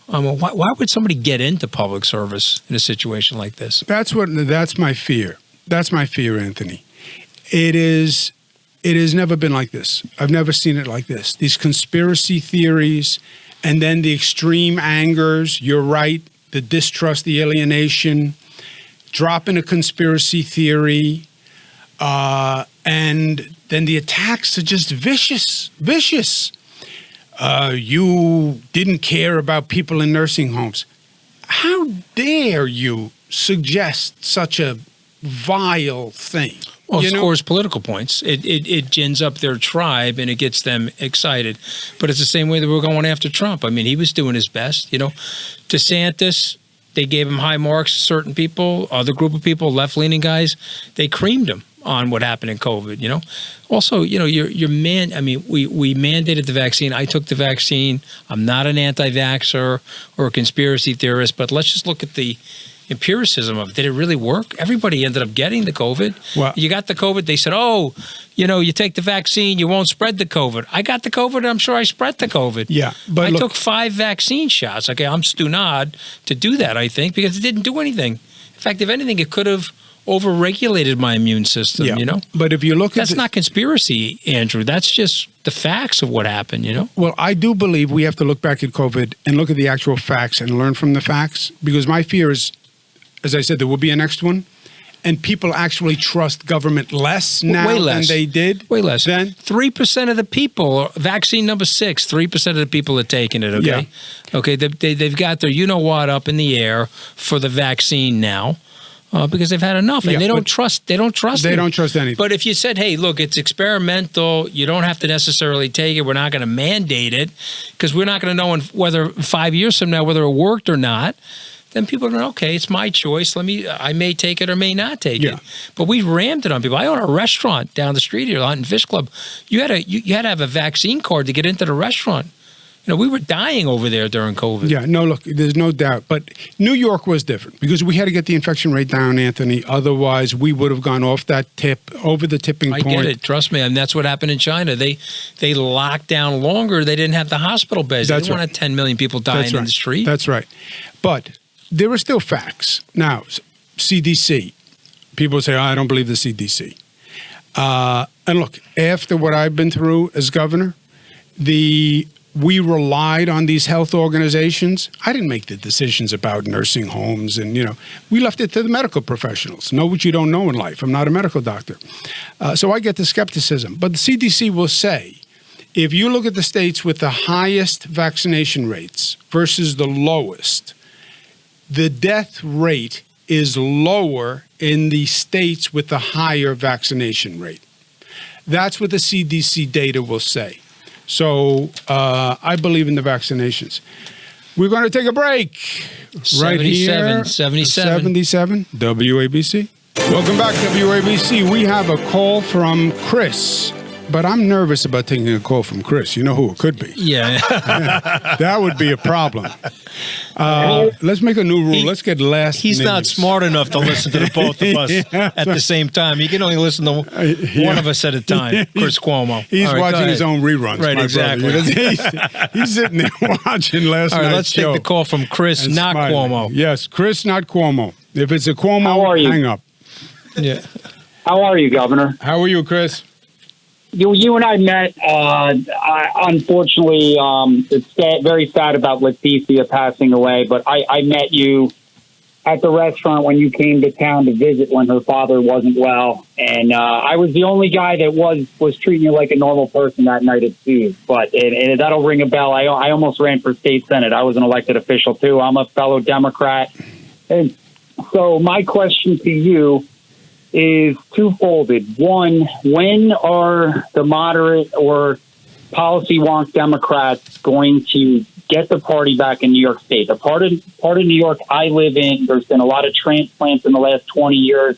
Why would somebody get into public service in a situation like this? That's my fear. That's my fear, Anthony. It has never been like this. I've never seen it like this. These conspiracy theories, and then the extreme angers. You're right. The distrust, the alienation, dropping a conspiracy theory, and then the attacks are just vicious. You didn't care about people in nursing homes. How dare you suggest such a vile thing? Well, it scores political points. It gins up their tribe and it gets them excited. But it's the same way that we're going after Trump. I mean, he was doing his best. DeSantis, they gave him high marks. Certain people, other group of people, left-leaning guys, they creamed him on what happened in COVID. Also, we mandated the vaccine. I took the vaccine. I'm not an anti-vaxxer or a conspiracy theorist, but let's just look at the empiricism of it. Did it really work? Everybody ended up getting the COVID. Well, you got the COVID. They said, you take the vaccine, you won't spread the COVID. I got the COVID, and I'm sure I spread the COVID. Yeah, but I took 5 vaccine shots. Okay, I'm stunad to do that, I think, because it didn't do anything. In fact, if anything, it could have overregulated my immune system, you know? But if you look That's not conspiracy, Andrew. That's just the facts of what happened, you know? Well, I do believe we have to look back at COVID and look at the actual facts and learn from the facts, because my fear is, as I said, there will be a next one, and people actually trust government less now than they did. Way less. Then 3% of the people, vaccine number 6, 3% of the people are taking it, okay? Yeah. Okay, they've got their you-know-what up in the air for the vaccine now. Because they've had enough, and they don't trust. They don't trust. They don't trust anything. But if you said, "Hey, look, it's experimental. You don't have to necessarily take it. We're not going to mandate it because we're not going to know whether 5 years from now whether it worked or not," then people are going, "Okay, it's my choice. I may take it or may not take it." But we rammed it on people. I own a restaurant down the street here, Hunt and Fish Club. You had to have a vaccine card to get into the restaurant. You know, we were dying over there during COVID. Yeah, no, look, there's no doubt. But New York was different because we had to get the infection rate down, Anthony. Otherwise, we would have gone off that over the tipping point. I get it. Trust me. And that's what happened in China. They locked down longer. They didn't have the hospital beds. They didn't want 10 million people dying in the street. That's right. But there are still facts. Now, CDC. People say, I don't believe the CDC. And look, after what I've been through as governor, we relied on these health organizations. I didn't make the decisions about nursing homes, and we left it to the medical professionals. Know what you don't know in life. I'm not a medical doctor, so I get the skepticism. But the CDC will say, if you look at the states with the highest vaccination rates versus the lowest, the death rate is lower in the states with the higher vaccination rate. That's what the CDC data will say. So I believe in the vaccinations. We're going to take a break. Right here. 77 WABC. Welcome back, WABC. We have a call from Chris. But I'm nervous about taking a call from Chris. You know who it could be. Yeah. That would be a problem. Let's make a new rule. Let's get last He's names. not smart enough to listen to the both of us at the same time. You can only listen to one of us at a time, Chris Cuomo. He's watching his own reruns. Right, exactly. He's sitting there watching last All right, night's let's show take the call from Chris, not smiling. Cuomo. Yes, Chris, not Cuomo. If it's a Cuomo, How are you? hang up. Yeah. How are you, Governor? How are you, Chris? You and I met. Unfortunately, it's very sad about Leticia passing away, but I met you at the restaurant when you came to town to visit when her father wasn't well. And I was the only guy that was treating you like a normal person that night at Steve's. But and that'll ring a bell. I almost ran for state senate. I was an elected official, too. I'm a fellow Democrat. And so my question to you is twofolded. One, when are the moderate or policy wonk Democrats going to get the party back in New York State? The part of New York I live in, there's been a lot of transplants in the last 20 years,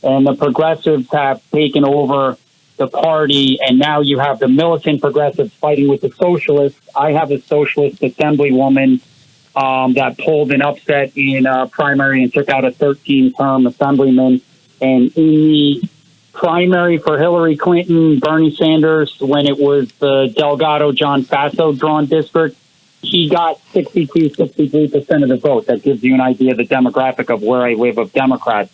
and the progressives have taken over the party, and now you have the militant progressives fighting with the socialists. I have a socialist assemblywoman that pulled an upset in a primary and took out a 13-term assemblyman. And in the primary for Hillary Clinton, Bernie Sanders, when it was the Delgado-John Faso drawn district, he got 63% of the vote. That gives you an idea of the demographic of where I live of Democrats.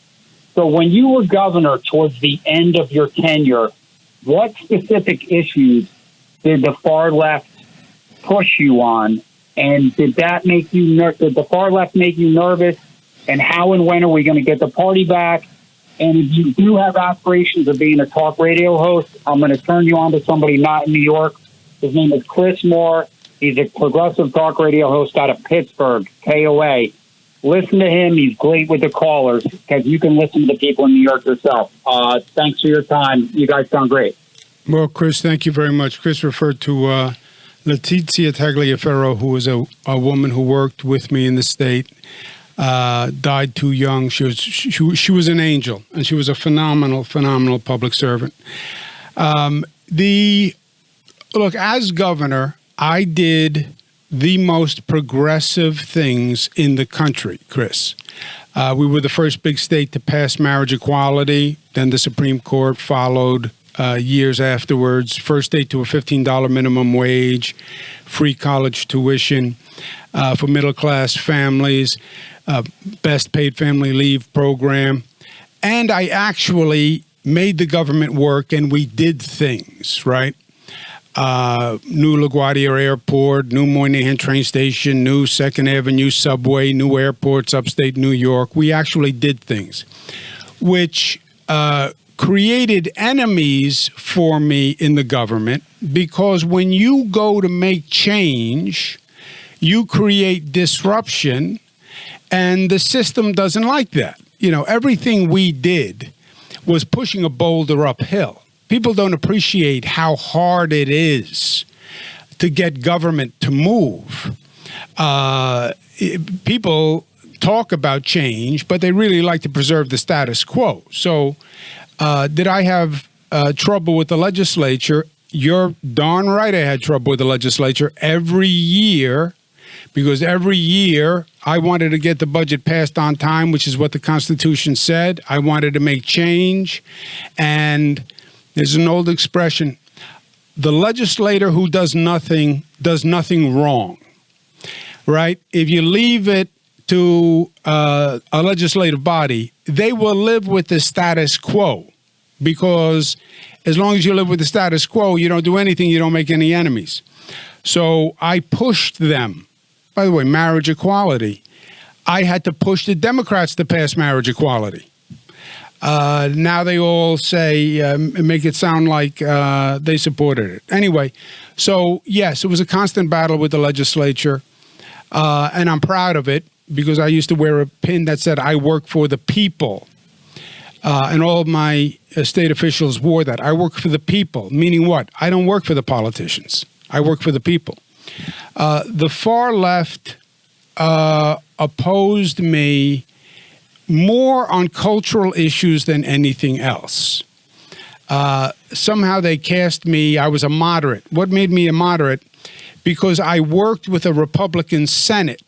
So when you were governor towards the end of your tenure, what specific issues did the far left push you on? And did that make you did the far left make you nervous? And how and when are we going to get the party back? And if you do have aspirations of being a talk radio host, I'm going to turn you on to somebody not in New York. His name is Chris Moore. He's a progressive talk radio host out of Pittsburgh, KOA. Listen to him. He's great with the callers because you can listen to the people in New York yourself. Thanks for your time. You guys sound great. Well, Chris, thank you very much. Chris referred to Letizia Tagliaferro, who was a woman who worked with me in the state. Died too young. She was an angel, and she was a phenomenal public servant. Look, as governor, I did the most progressive things in the country, Chris. We were the first big state to pass marriage equality. Then the Supreme Court followed years afterwards. First state to a $15 minimum wage, free college tuition for middle-class families. Best paid family leave program. And I actually made the government work, and we did things, right? New LaGuardia Airport, new Moynihan train station, new 2nd Avenue subway, new airports upstate New York. We actually did things, which created enemies for me in the government, because when you go to make change, you create disruption, and the system doesn't like that. You know, everything we did was pushing a boulder uphill. People don't appreciate how hard it is to get government to move. People talk about change, but they really like to preserve the status quo. So did I have trouble with the legislature? You're darn right I had trouble with the legislature every year, because every year I wanted to get the budget passed on time, which is what the Constitution said. I wanted to make change. And there's an old expression: the legislator who does nothing wrong, right? If you leave it to a legislative body, they will live with the status quo, because as long as you live with the status quo, you don't do anything, you don't make any enemies. So I pushed them. By the way, marriage equality. I had to push the Democrats to pass marriage equality. Now they all say, make it sound like they supported it. Anyway, so yes, it was a constant battle with the legislature, and I'm proud of it, because I used to wear a pin that said, I work for the people. And all of my state officials wore that. I work for the people, meaning what? I don't work for the politicians. I work for the people. The far left opposed me more on cultural issues than anything else. Somehow they cast me, I was a moderate. What made me a moderate? Because I worked with a Republican Senate.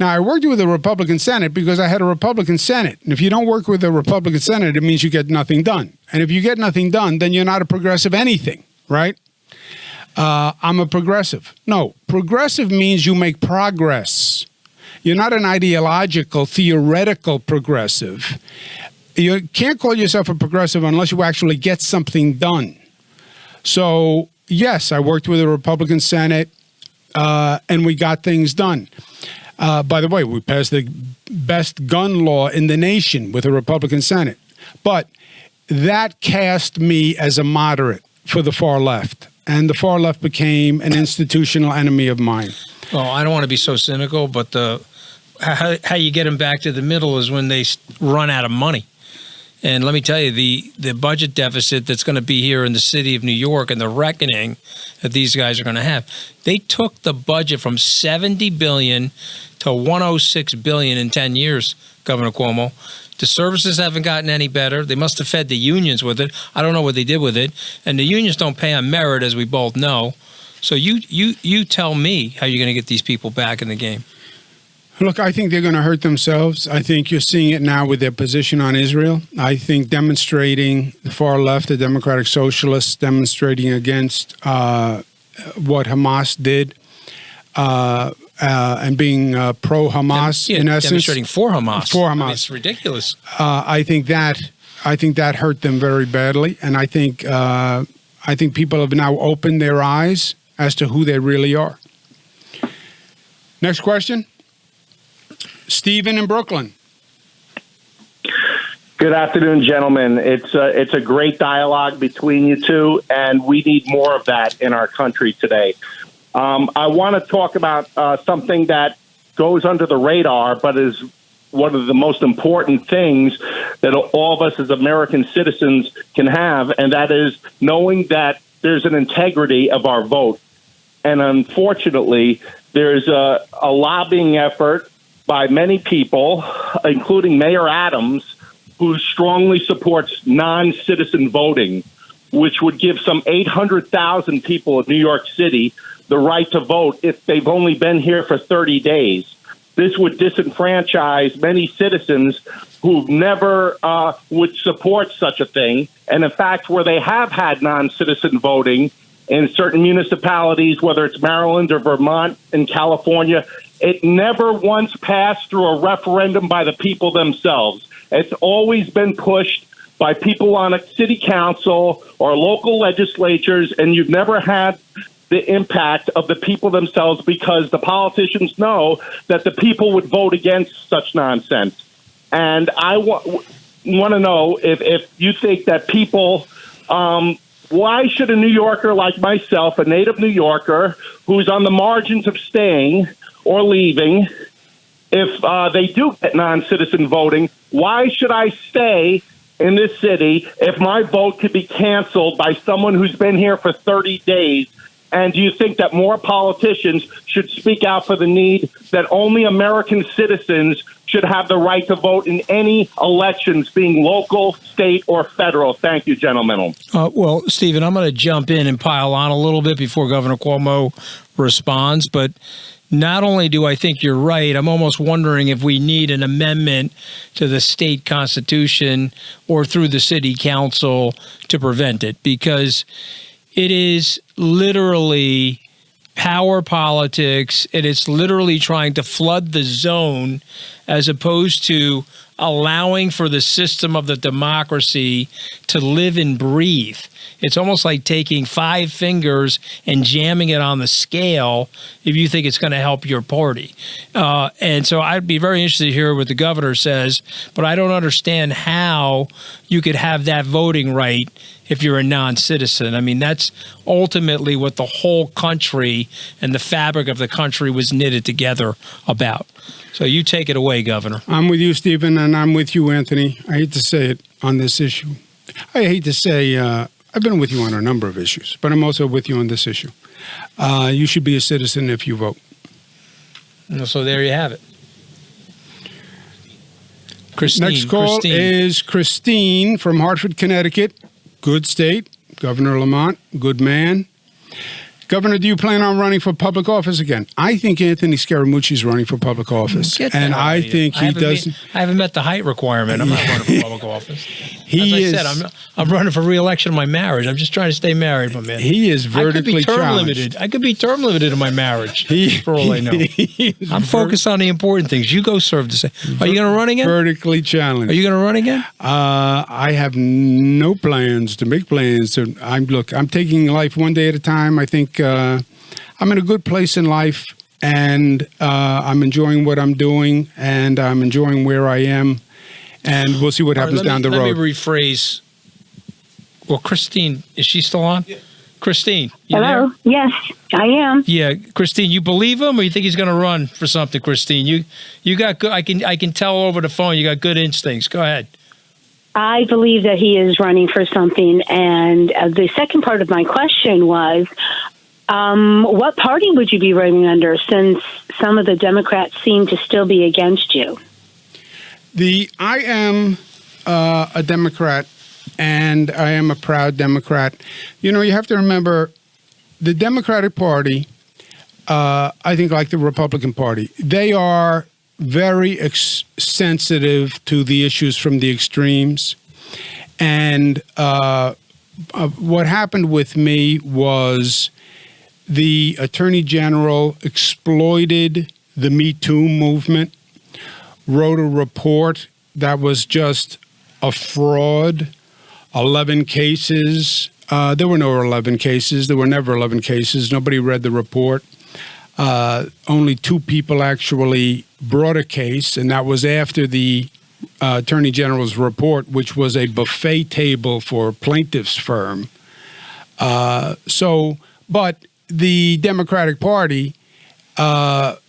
Now, I worked with a Republican Senate because I had a Republican Senate. And if you don't work with a Republican Senate, it means you get nothing done. And if you get nothing done, then you're not a progressive anything, right? I'm a progressive. No, progressive means you make progress. You're not an ideological, theoretical progressive. You can't call yourself a progressive unless you actually get something done. So, yes, I worked with a Republican Senate, and we got things done. By the way, we passed the best gun law in the nation with a Republican Senate. But that cast me as a moderate for the far left. And the far left became an institutional enemy of mine. Well, I don't want to be so cynical, but how you get them back to the middle is when they run out of money. And let me tell you, the budget deficit that's going to be here in the city of New York and the reckoning that these guys are going to have, they took the budget from $70 billion to $106 billion in 10 years, Governor Cuomo. The services haven't gotten any better. They must have fed the unions with it. I don't know what they did with it. And the unions don't pay on merit, as we both know. So you tell me how you're going to get these people back in the game. Look, I think they're going to hurt themselves. I think you're seeing it now with their position on Israel. I think demonstrating the far left, the Democratic Socialists, demonstrating against what Hamas did, and being pro-Hamas in essence. Demonstrating for Hamas. For Hamas. I mean, it's ridiculous. I think that hurt them very badly, and I think people have now opened their eyes as to who they really are. Next question. Stephen in Brooklyn. Good afternoon, gentlemen. It's a great dialogue between you two, and we need more of that in our country today. I want to talk about something that goes under the radar, but is one of the most important things that all of us as American citizens can have, and that is knowing that there's an integrity of our vote. And unfortunately, there's a lobbying effort by many people, including Mayor Adams, who strongly supports non-citizen voting, which would give some 800,000 people in New York City the right to vote if they've only been here for 30 days. This would disenfranchise many citizens who never would support such a thing. And in fact, where they have had non-citizen voting in certain municipalities, whether it's Maryland or Vermont and California, it never once passed through a referendum by the people themselves. It's always been pushed by people on a city council or local legislatures, and you've never had the impact of the people themselves because the politicians know that the people would vote against such nonsense. And I want to know if you think that people, why should a New Yorker like myself, a native New Yorker, who's on the margins of staying or leaving, if they do get non-citizen voting, why should I stay in this city if my vote could be canceled by someone who's been here for 30 days? And do you think that more politicians should speak out for the need that only American citizens should have the right to vote in any elections, being local, state, or federal? Thank you, gentlemen. Well, Stephen, I'm going to jump in and pile on a little bit before Governor Cuomo responds. But not only do I think you're right, I'm almost wondering if we need an amendment to the state constitution or through the city council to prevent it, because it is literally power politics, and it's literally trying to flood the zone as opposed to allowing for the system of the democracy to live and breathe. It's almost like taking 5 fingers and jamming it on the scale if you think it's going to help your party. And so I'd be very interested to hear what the governor says, but I don't understand how you could have that voting right if you're a non-citizen. I mean, that's ultimately what the whole country and the fabric of the country was knitted together about. So you take it away, Governor. I'm with you, Stephen, and I'm with you, Anthony. I hate to say it on this issue. I hate to say I've been with you on a number of issues, but I'm also with you on this issue. You should be a citizen if you vote. So there you have it. Christine. Next call is Christine from Hartford, Connecticut. Good state. Governor Lamont, good man. Governor, do you plan on running for public office again? I think Anthony Scaramucci is running for public office. And I think he doesn't. I haven't met the height requirement. I'm not running for public office. As I said, I'm running for re-election in my marriage. I'm just trying to stay married, my man. He is vertically challenged. I could be term limited in my marriage, for all I know. I'm focused on the important things. You go serve the same. Are you going to run again? Vertically challenged. Are you going to run again? I have no plans to make plans. I'm taking life one day at a time. I think I'm in a good place in life, and I'm enjoying what I'm doing, and I'm enjoying where I am. And we'll see what happens down the road. Let me rephrase. Well, Christine, is she still on? Yeah. Christine, hello. There? Yes, I am. Yeah, Christine, you believe him, or you think he's going to run for something? Christine, you got good. I can tell over the phone you got good instincts. Go ahead. I believe that he is running for something. And the second part of my question was, what party would you be running under, since some of the Democrats seem to still be against you? I am a Democrat, and I am a proud Democrat. You know, you have to remember the Democratic Party, I think like the Republican Party, they are very sensitive to the issues from the extremes. And what happened with me was the Attorney General exploited the Me Too movement, wrote a report that was just a fraud, 11 cases. There were no 11 cases. There were never 11 cases. Nobody read the report. Only 2 people actually brought a case, and that was after the Attorney General's report, which was a buffet table for a plaintiff's firm. But the Democratic Party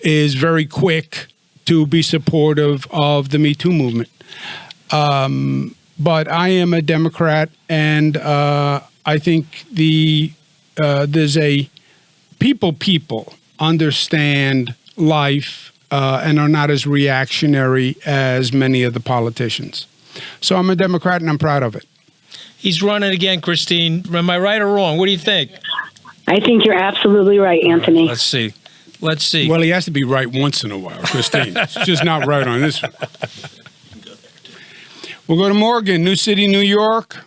is very quick to be supportive of the Me Too movement. But I am a Democrat, and I think there's a people understand life and are not as reactionary as many of the politicians. So I'm a Democrat, and I'm proud of it. He's running again, Christine. Am I right or wrong? What do you think? I think you're absolutely right, Anthony. Let's see. Well, he has to be right once in a while, Christine. It's just not right on this one. We'll go to Morgan, New City, New York.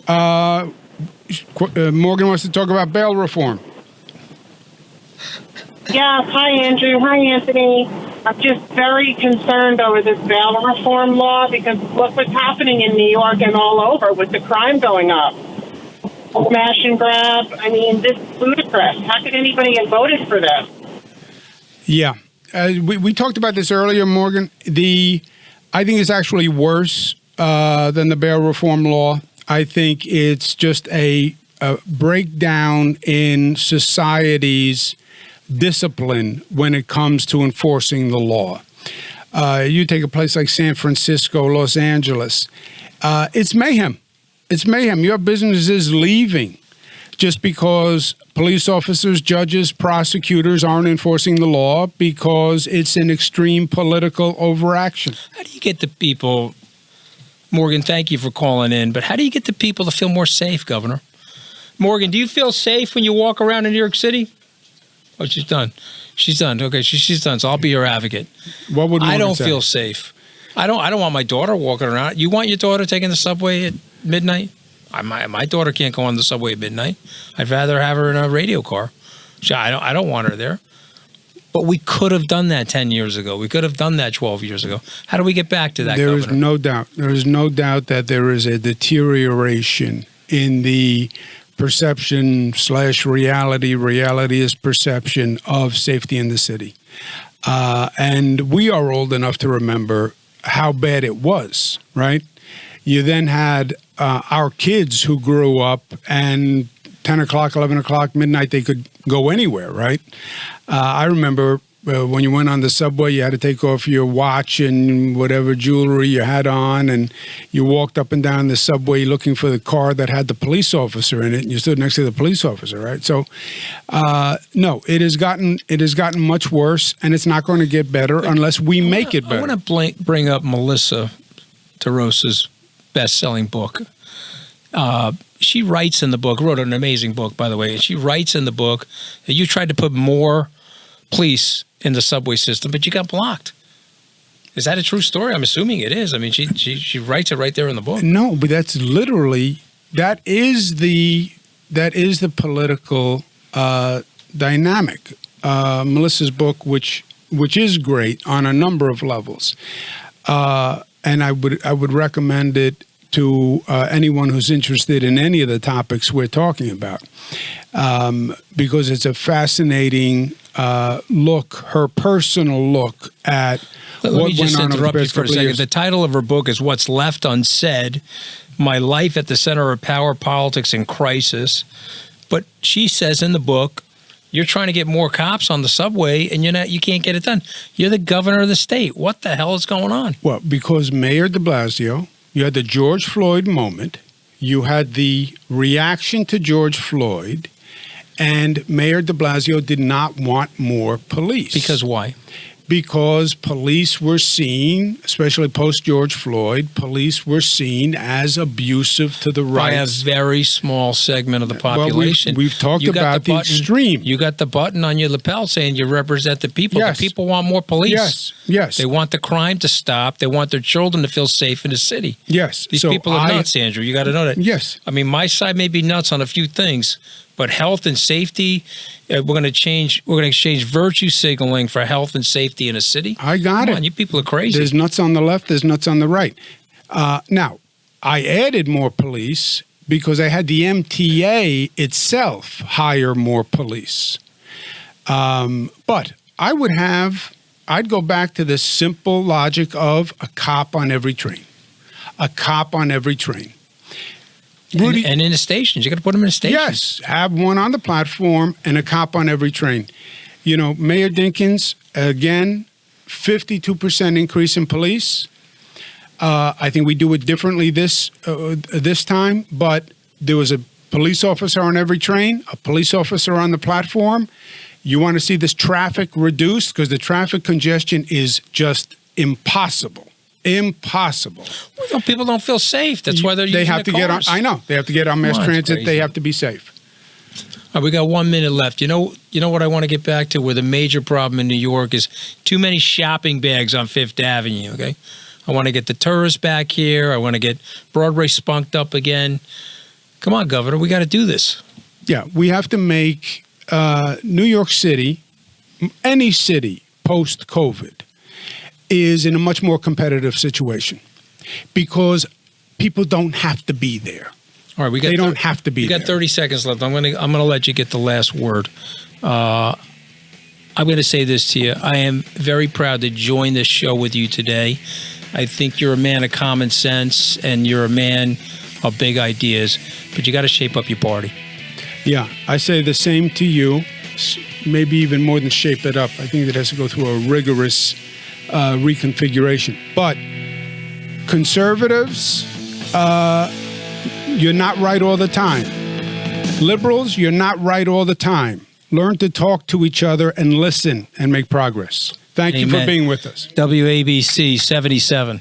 Morgan wants to talk about bail reform. Yeah. Hi, Andrew. Hi, Anthony. I'm just very concerned over this bail reform law because look what's happening in New York and all over with the crime going up. Smash and grab. I mean, this is ludicrous. How could anybody have voted for this? Yeah. We talked about this earlier, Morgan. I think it's actually worse than the bail reform law. I think it's just a breakdown in society's discipline when it comes to enforcing the law. You take a place like San Francisco, Los Angeles, it's mayhem. It's mayhem. Your business is leaving just because police officers, judges, prosecutors aren't enforcing the law because it's an extreme political overaction. How do you get the people, Morgan, thank you for calling in, but how do you get the people to feel more safe, Governor? Morgan, do you feel safe when you walk around in New York City? Oh, she's done. She's done. Okay, she's done. So I'll be your advocate. What would Morgan I don't say? feel safe. I don't want my daughter walking around. You want your daughter taking the subway at midnight? My daughter can't go on the subway at midnight. I'd rather have her in a radio car. I don't want her there. But we could have done that 10 years ago. We could have done that 12 years ago. How do we get back to that, There is Governor? no doubt. There is no doubt that there is a deterioration in the perception / reality. Reality is perception of safety in the city. And we are old enough to remember how bad it was, right? You then had our kids who grew up and 10 o'clock, 11 o'clock, midnight, they could go anywhere, right? I remember when you went on the subway, you had to take off your watch and whatever jewelry you had on, and you walked up and down the subway looking for the car that had the police officer in it, and you stood next to the police officer, right? So, no, it has gotten much worse, and it's not going to get better unless we make it better. I want to bring up Melissa Terosa's best-selling book. She writes in the book, wrote an amazing book, by the way, and she writes in the book that you tried to put more police in the subway system, but you got blocked. Is that a true story? I'm assuming it is. I mean, she writes it right there in the book. No, but that's literally, that is the political dynamic. Melissa's book, which is great on a number of levels, and I would recommend it to anyone who's interested in any of the topics we're talking about, because it's a fascinating look, her personal look at Let what me just went on interrupt you for a second. years. The title of her book is What's Left Unsaid, My Life at the Center of Power, Politics, and Crisis. But she says in the book, you're trying to get more cops on the subway, and you can't get it done. You're the governor of the state. What the hell is going on? Well, because Mayor de Blasio, you had the George Floyd moment, you had the reaction to George Floyd, and Mayor de Blasio did not want more police. Because why? Because police were seen, especially post-George Floyd, police were seen as abusive to the rights. By a very small segment of the population. Well, we've talked about the extreme. You got the button on your lapel saying you represent the people. Yes. The people want more police. Yes. They want the crime to stop. They want their children to feel safe in the city. Yes. These people are nuts, Andrew. You got to know that. Yes. I mean, my side may be nuts on a few things, but health and safety, we're going to exchange virtue signaling for health and safety in a city. I got Come it. on, you people are crazy. There's nuts on the left, there's nuts on the right. Now, I added more police because I had the MTA itself hire more police. But I'd go back to the simple logic of a cop on every train. A cop on every train. And in the stations. You got to put them in the stations. Yes, have one on the platform and a cop on every train. You know, Mayor Dinkins, again, 52% increase in police. I think we do it differently this time, but there was a police officer on every train, a police officer on the platform. You want to see this traffic reduced because the traffic congestion is just impossible. Impossible. Well, people don't feel safe. That's why they're using have the to cars. get on. I know they have to get on mass Come on, it's transit. crazy. They have to be safe. All right, we got 1 minute left. You know what I want to get back to? Where the major problem in New York is too many shopping bags on Fifth Avenue. Okay, I want to get the tourists back here. I want to get Broadway spunked up again. Come on, Governor, we got to do this. Yeah, we have to make New York City, any city post-COVID, is in a much more competitive situation because people don't have to be there. All right, they don't have to be there. We got 30 seconds left. I'm gonna let you get the last word. I'm going to say this to you. I am very proud to join this show with you today. I think you're a man of common sense and you're a man of big ideas, but you got to shape up your party. Yeah, I say the same to you. Maybe even more than shape it up. I think it has to go through a rigorous reconfiguration. But conservatives, you're not right all the time. Liberals, you're not right all the time. Learn to talk to each other and listen and make progress. Thank you for being with us. WABC 77.